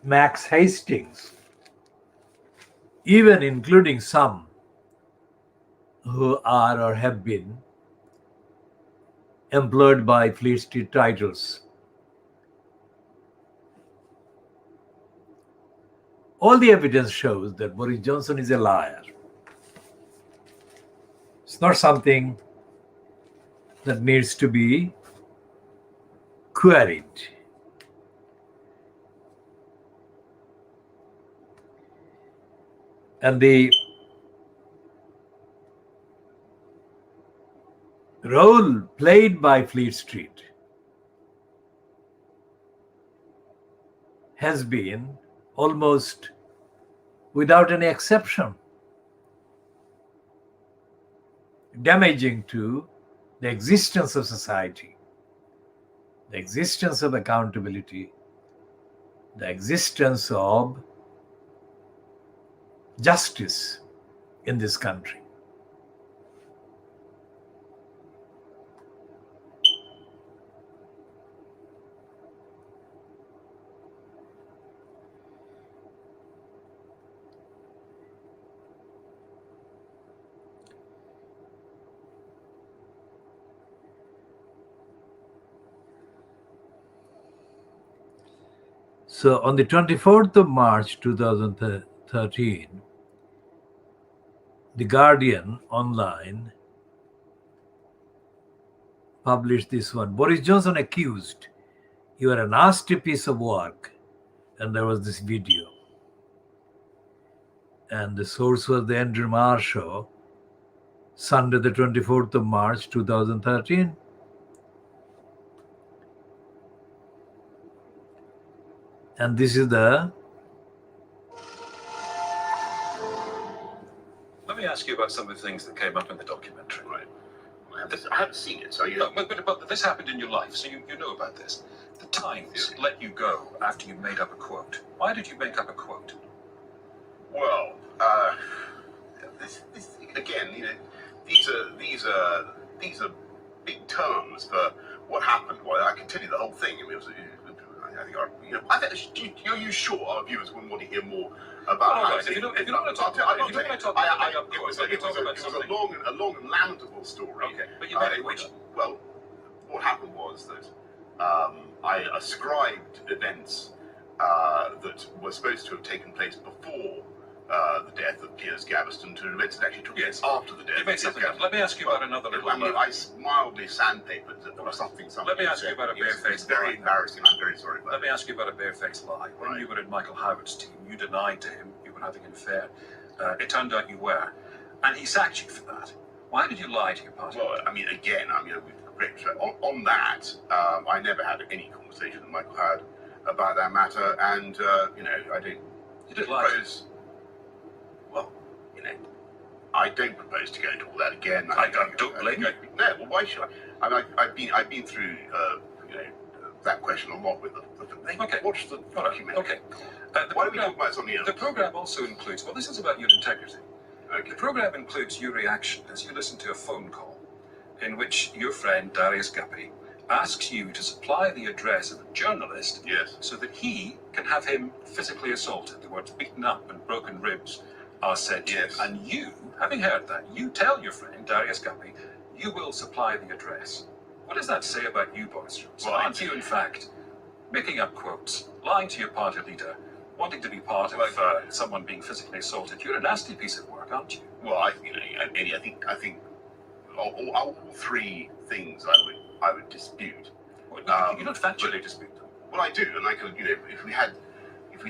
Max Hastings, even including some who are or have been employed by Fleet Street titles. All the evidence shows that Boris Johnson is a liar. It's not something that needs to be queried. And the role played by Fleet Street has been almost without any exception damaging to the existence of society, the existence of accountability, the existence of justice in this country. So on the 24th of March 2013, The Guardian online published this one. Boris Johnson accused, "You are a nasty piece of work." And there was this video. And the source was the Andrew Marr show, Sunday the 24th of March 2013. And this is the... Let me ask you about some of the things that came up in the documentary. Right. I haven't seen it, so you... No, but this happened in your life, so you know about this. The Times let you go after you made up a quote. Why did you make up a quote? Well, this again, you know, these are big terms for what happened. Well, I can tell you the whole thing. I mean, are you sure our viewers wouldn't want to hear more about how if you don't want to talk about it, it was a long and lamentable story. Okay, but you made it. Well, what happened was that I ascribed events that were supposed to have taken place before the death of Piers Gaveston to events that actually took place after the death. You made something up. Let me ask you about another little... I mildly sandpapered something. Let me ask you about a barefaced lie. It's very embarrassing. I'm very sorry about Let me ask you about a barefaced lie. When you were in Michael Howard's team, you denied to him you were having an affair. It turned out you were. And he sacked you for that. Why did you lie to your partner? Well, I mean, again, on that, I never had any conversation with Michael Howard about that matter, and I don't. You did lie. Well, I don't propose to go into all that again. I don't blame you. No, well, why should I? I mean, I've been through, that question a lot with the Okay. Watch the documentary. Okay. Why don't we talk about something else? The program also includes, well, this is about your integrity. Okay. The program includes your reaction as you listen to a phone call in which your friend Darius Guppy asks you to supply the address of a journalist so that he can have him physically assaulted. The words beaten up and broken ribs are said to you. And you, having heard that, you tell your friend Darius Guppy you will supply the address. What does that say about you, Boris Johnson? Well, aren't you, in fact, making up quotes, lying to your party leader, wanting to be part of someone being physically assaulted. You're a nasty piece of work, aren't you? Well, Eddie, I think all three things I would dispute. Well, you don't factually dispute them. Well, I do, and I could, if we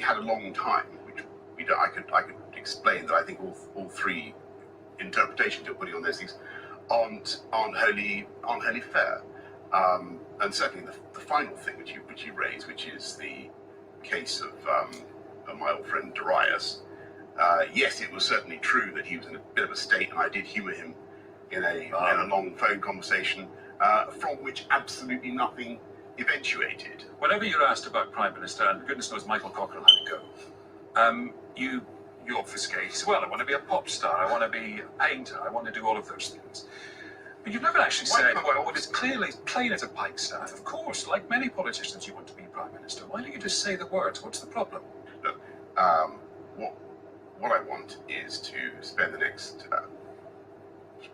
had a long time, which we don't, I could explain that I think all three interpretations you're putting on those things aren't wholly fair. And certainly the final thing which you raise, which is the case of my old friend Darius. Yes, it was certainly true that he was in a bit of a state, and I did humour him in a long phone conversation, from which absolutely nothing eventuated. Whenever you're asked about Prime Minister, and goodness knows Michael Cochrane had to go, you obfuscate. You say, well, I want to be a pop star, I want to be a painter, I want to do all of those things. But you've never actually said, well, it's clearly plain as a pikestaff. Of course, like many politicians, you want to be Prime Minister. Why don't you just say the words? What's the problem? Look, what I want is to spend the next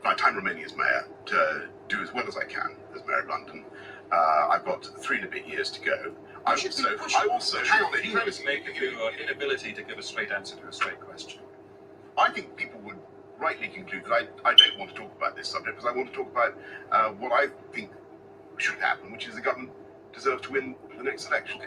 my time remaining as mayor to do as well as I can as mayor of London. I've got 3 and a bit years to go. I also hang on. You was making your inability to give a straight answer to a straight question. I think people would rightly conclude that I don't want to talk about this subject because I want to talk about what I think should happen, which is the government deserves to win the next election.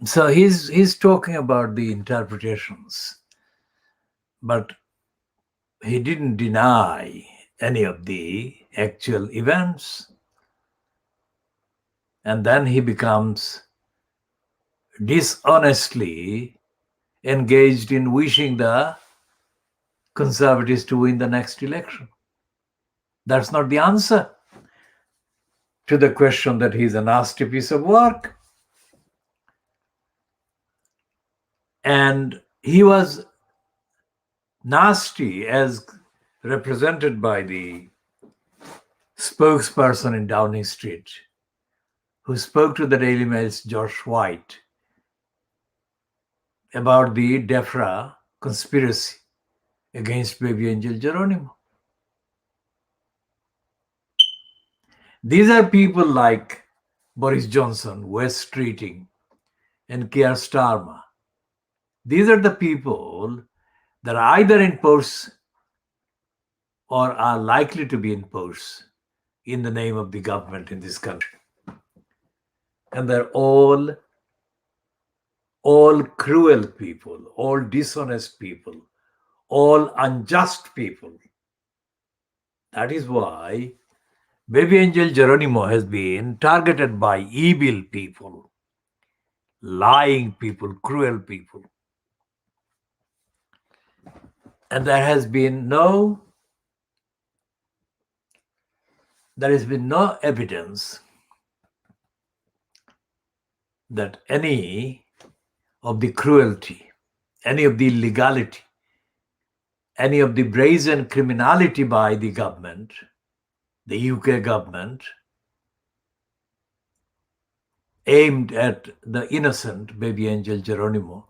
So he's talking about the interpretations, but he didn't deny any of the actual events. And then he becomes dishonestly engaged in wishing the Conservatives to win the next election. That's not the answer to the question that he's a nasty piece of work. And he was nasty as represented by the spokesperson in Downing Street, who spoke to the Daily Mail's Josh White about the DEFRA conspiracy against baby angel Geronimo. These are people like Boris Johnson, Wes Streeting, and Keir Starmer. These are the people that are either in posts or are likely to be in posts in the name of the government in this country. And they're all cruel people, all dishonest people, all unjust people. That is why baby angel Geronimo has been targeted by evil people, lying people, cruel people. And there has been no evidence that any of the cruelty, any of the illegality, any of the brazen criminality by the government, the UK government, aimed at the innocent baby angel Geronimo,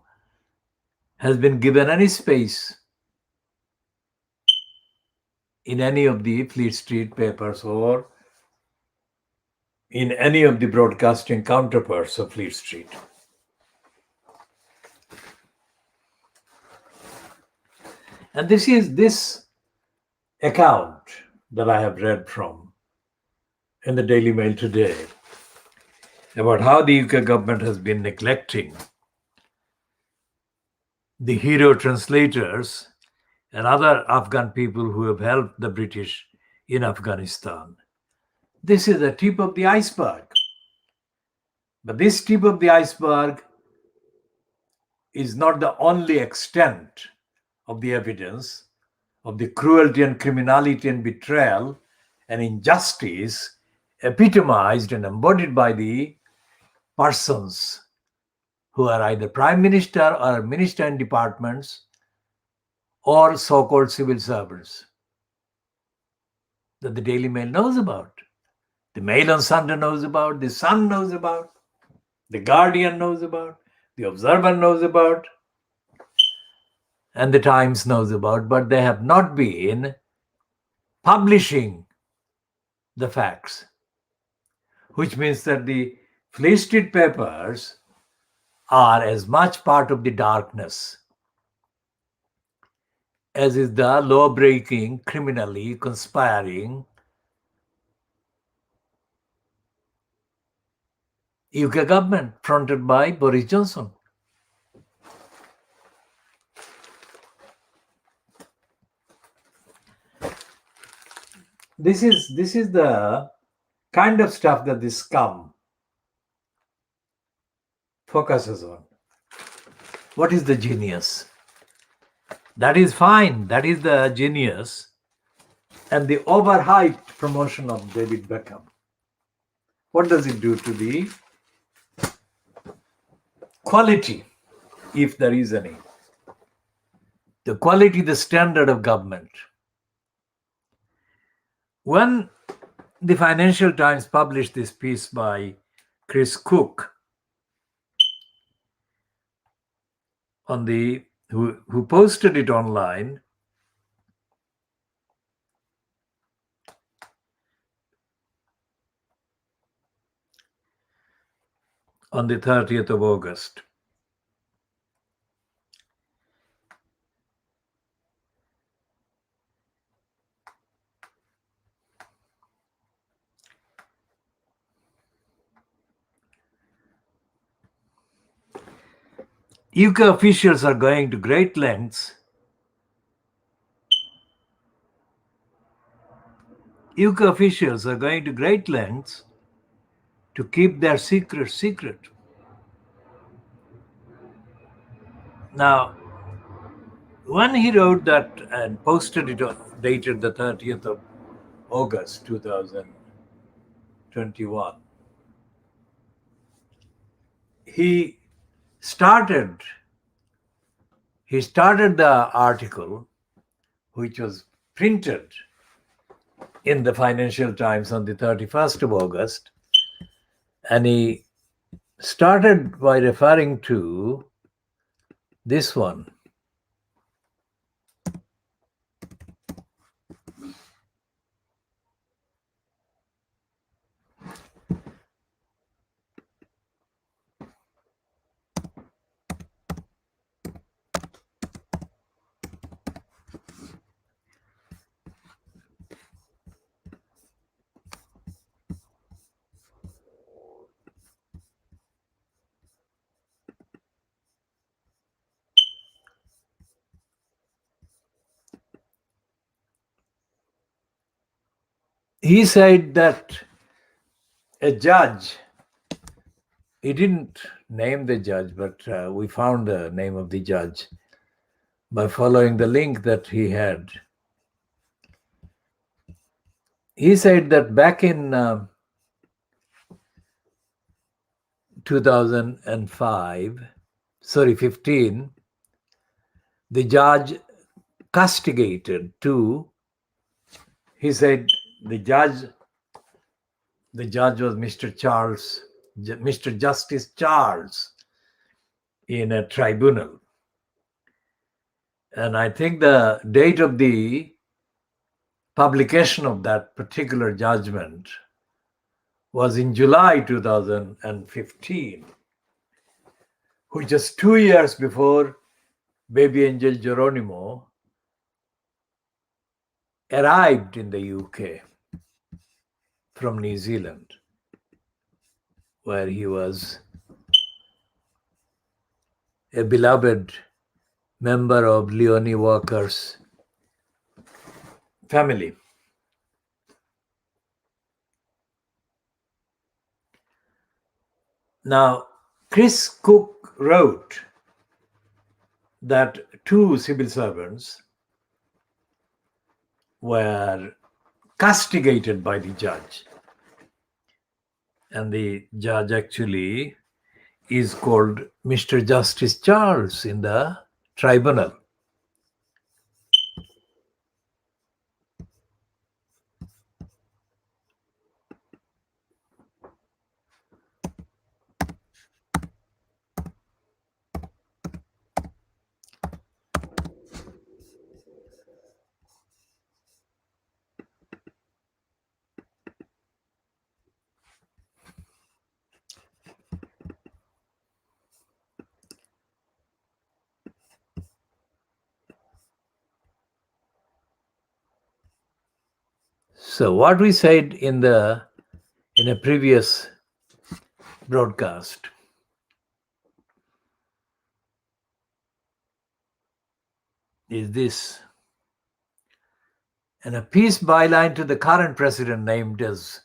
has been given any space in any of the Fleet Street papers or in any of the broadcasting counterparts of Fleet Street. And this account that I have read from in the Daily Mail today about how the UK government has been neglecting the hero translators and other Afghan people who have helped the British in Afghanistan. This is the tip of the iceberg. But this tip of the iceberg is not the only extent of the evidence of the cruelty and criminality and betrayal and injustice epitomized and embodied by the persons who are either prime minister or minister in departments or so-called civil servants that the Daily Mail knows about, the Mail on Sunday knows about, the Sun knows about, the Guardian knows about, the Observer knows about. and the Times knows about, but they have not been publishing the facts, which means that the Fleet Street papers are as much part of the darkness as is the law-breaking, criminally conspiring UK government fronted by Boris Johnson. This is the kind of stuff that this scum focuses on. What is the genius? That is fine. That is the genius and the overhyped promotion of David Beckham. What does it do to the quality, if there is any? The quality, the standard of government. When the Financial Times published this piece by Chris Cook on who posted it online, on the 30th of August. UK officials are going to great lengths. UK officials are going to great lengths to keep their secret secret. Now, when he wrote that and posted it dated the 30th of August 2021, he started the article, which was printed in the Financial Times on the 31st of August, and he started by referring to this one. He said that a judge, he didn't name the judge, but we found the name of the judge by following the link that he had. He said that back in 15, the judge castigated two. He said the judge was Mr. Justice Charles in a tribunal. And I think the date of the publication of that particular judgment was in July 2015, which is 2 years before baby angel Geronimo arrived in the UK from New Zealand, where he was a beloved member of Leonie Walker's family. Now, Chris Cook wrote that two civil servants were castigated by the judge. And the judge actually is called Mr. Justice Charles in the tribunal. So what we said in a previous broadcast is this. And a piece byline to the current president named as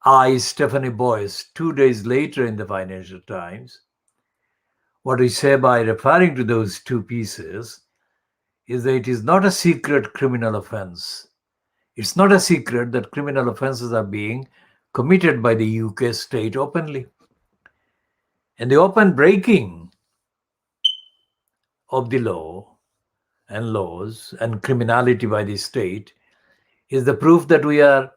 I, Stephanie Boyce, 2 days later in the Financial Times. What we say by referring to those two pieces is that it is not a secret criminal offense. It's not a secret that criminal offenses are being committed by the UK state openly. And the open breaking of the law and laws and criminality by the state is the proof that we are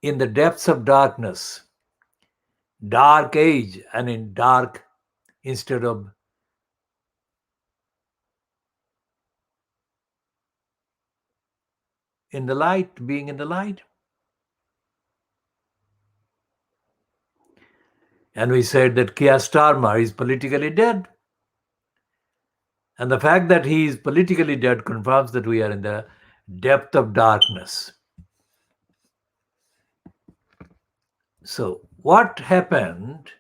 in the depths of darkness, dark age, and in dark instead of in the light, being in the light. And we said that Keir Starmer is politically dead. And the fact that he is politically dead confirms that we are in the depth of darkness. So what happened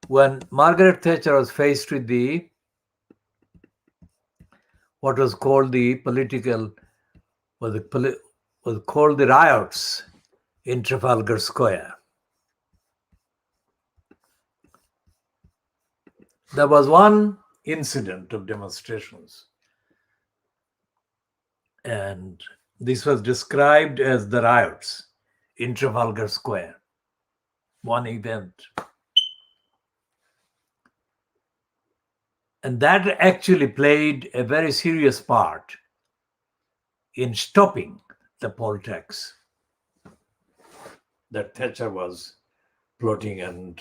when Margaret Thatcher was faced with what was called the riots in Trafalgar Square? There was one incident of demonstrations, and this was described as the riots in Trafalgar Square. One event. And that actually played a very serious part in stopping the poll tax that Thatcher was plotting and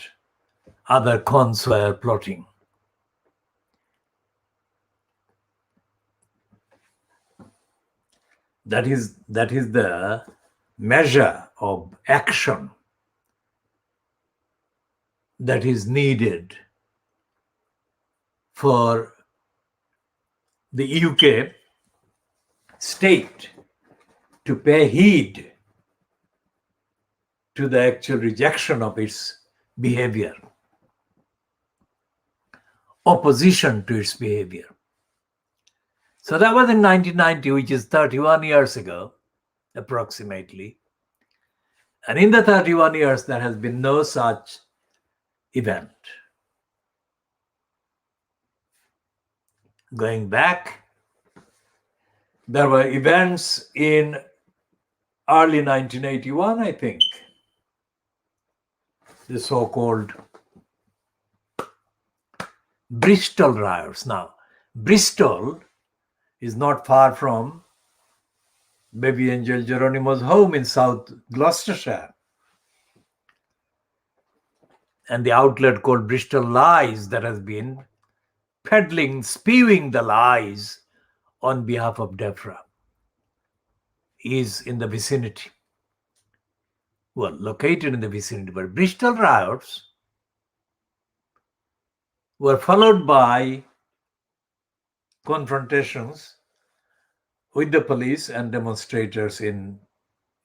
other cons were plotting. That is the measure of action that is needed for the UK state to pay heed to the actual rejection of its behavior, opposition to its behavior. So that was in 1990, which is 31 years ago, approximately. And in the 31 years, there has been no such event. Going back, there were events in early 1981, I think, the so-called Bristol riots. Now, Bristol is not far from Baby Angel Geronimo's home in South Gloucestershire. And the outlet called Bristol Lies that has been peddling, spewing the lies on behalf of DEFRA is in the vicinity. Well, located in the vicinity. But Bristol riots were followed by confrontations with the police and demonstrators in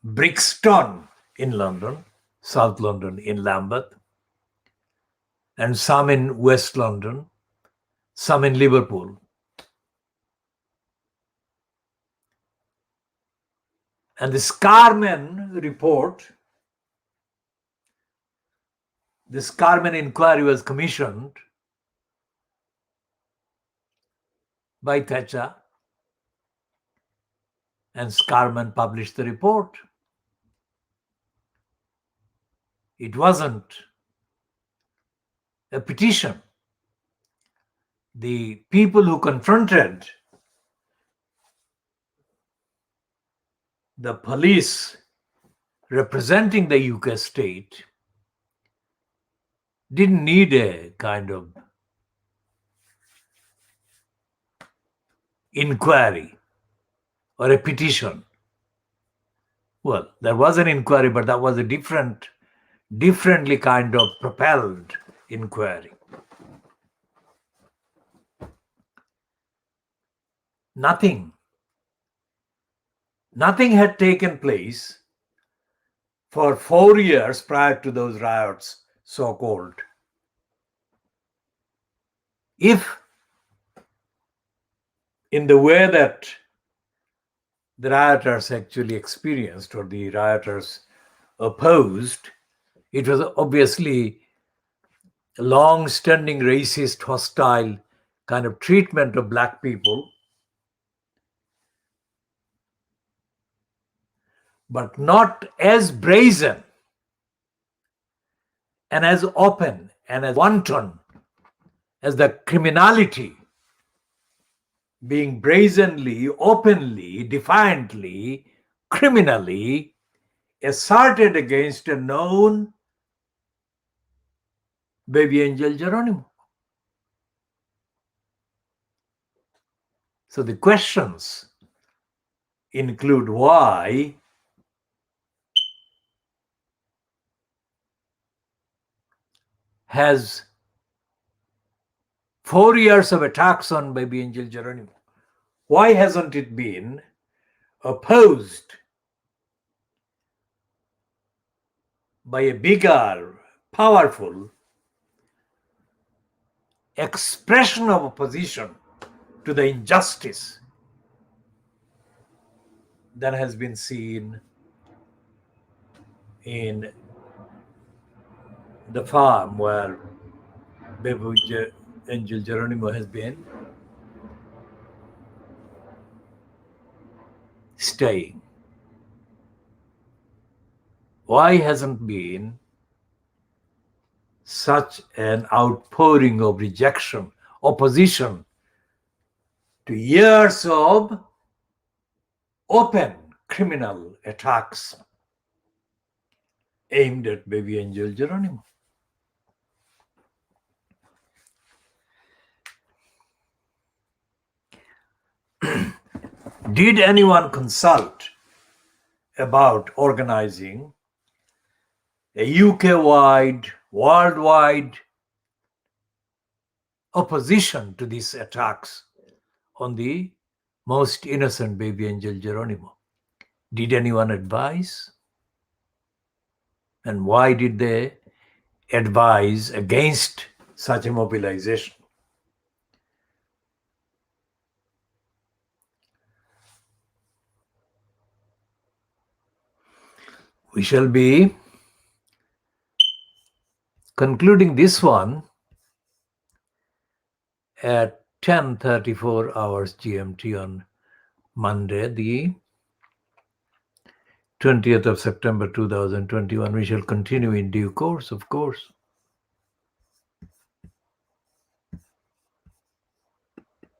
Brixton in London, South London in Lambeth, and some in West London, some in Liverpool. And the Scarman report, the Scarman inquiry was commissioned by Thatcher, and Scarman published the report. It wasn't a petition. The people who confronted the police representing the UK state didn't need a kind of inquiry or a petition. Well, there was an inquiry, but that was a differently kind of propelled inquiry. Nothing had taken place for 4 years prior to those riots, so-called. If in the way that the rioters actually experienced or the rioters opposed, it was obviously a long-standing racist, hostile kind of treatment of black people, but not as brazen and as open and as wanton as the criminality being brazenly, openly, defiantly, criminally asserted against a known baby angel Geronimo. So the questions include why has 4 years of attacks on baby angel Geronimo, why hasn't it been opposed by a bigger, powerful expression of opposition to the injustice that has been seen in the farm where baby angel Geronimo has been staying? Why hasn't been such an outpouring of rejection, opposition to years of open criminal attacks aimed at baby angel Geronimo? Did anyone consult about organizing a UK-wide, worldwide opposition to these attacks on the most innocent baby angel Geronimo? Did anyone advise? And why did they advise against such a mobilization? We shall be concluding this one at 10:34 hours GMT on Monday, the 20th of September 2021. We shall continue in due course, of course.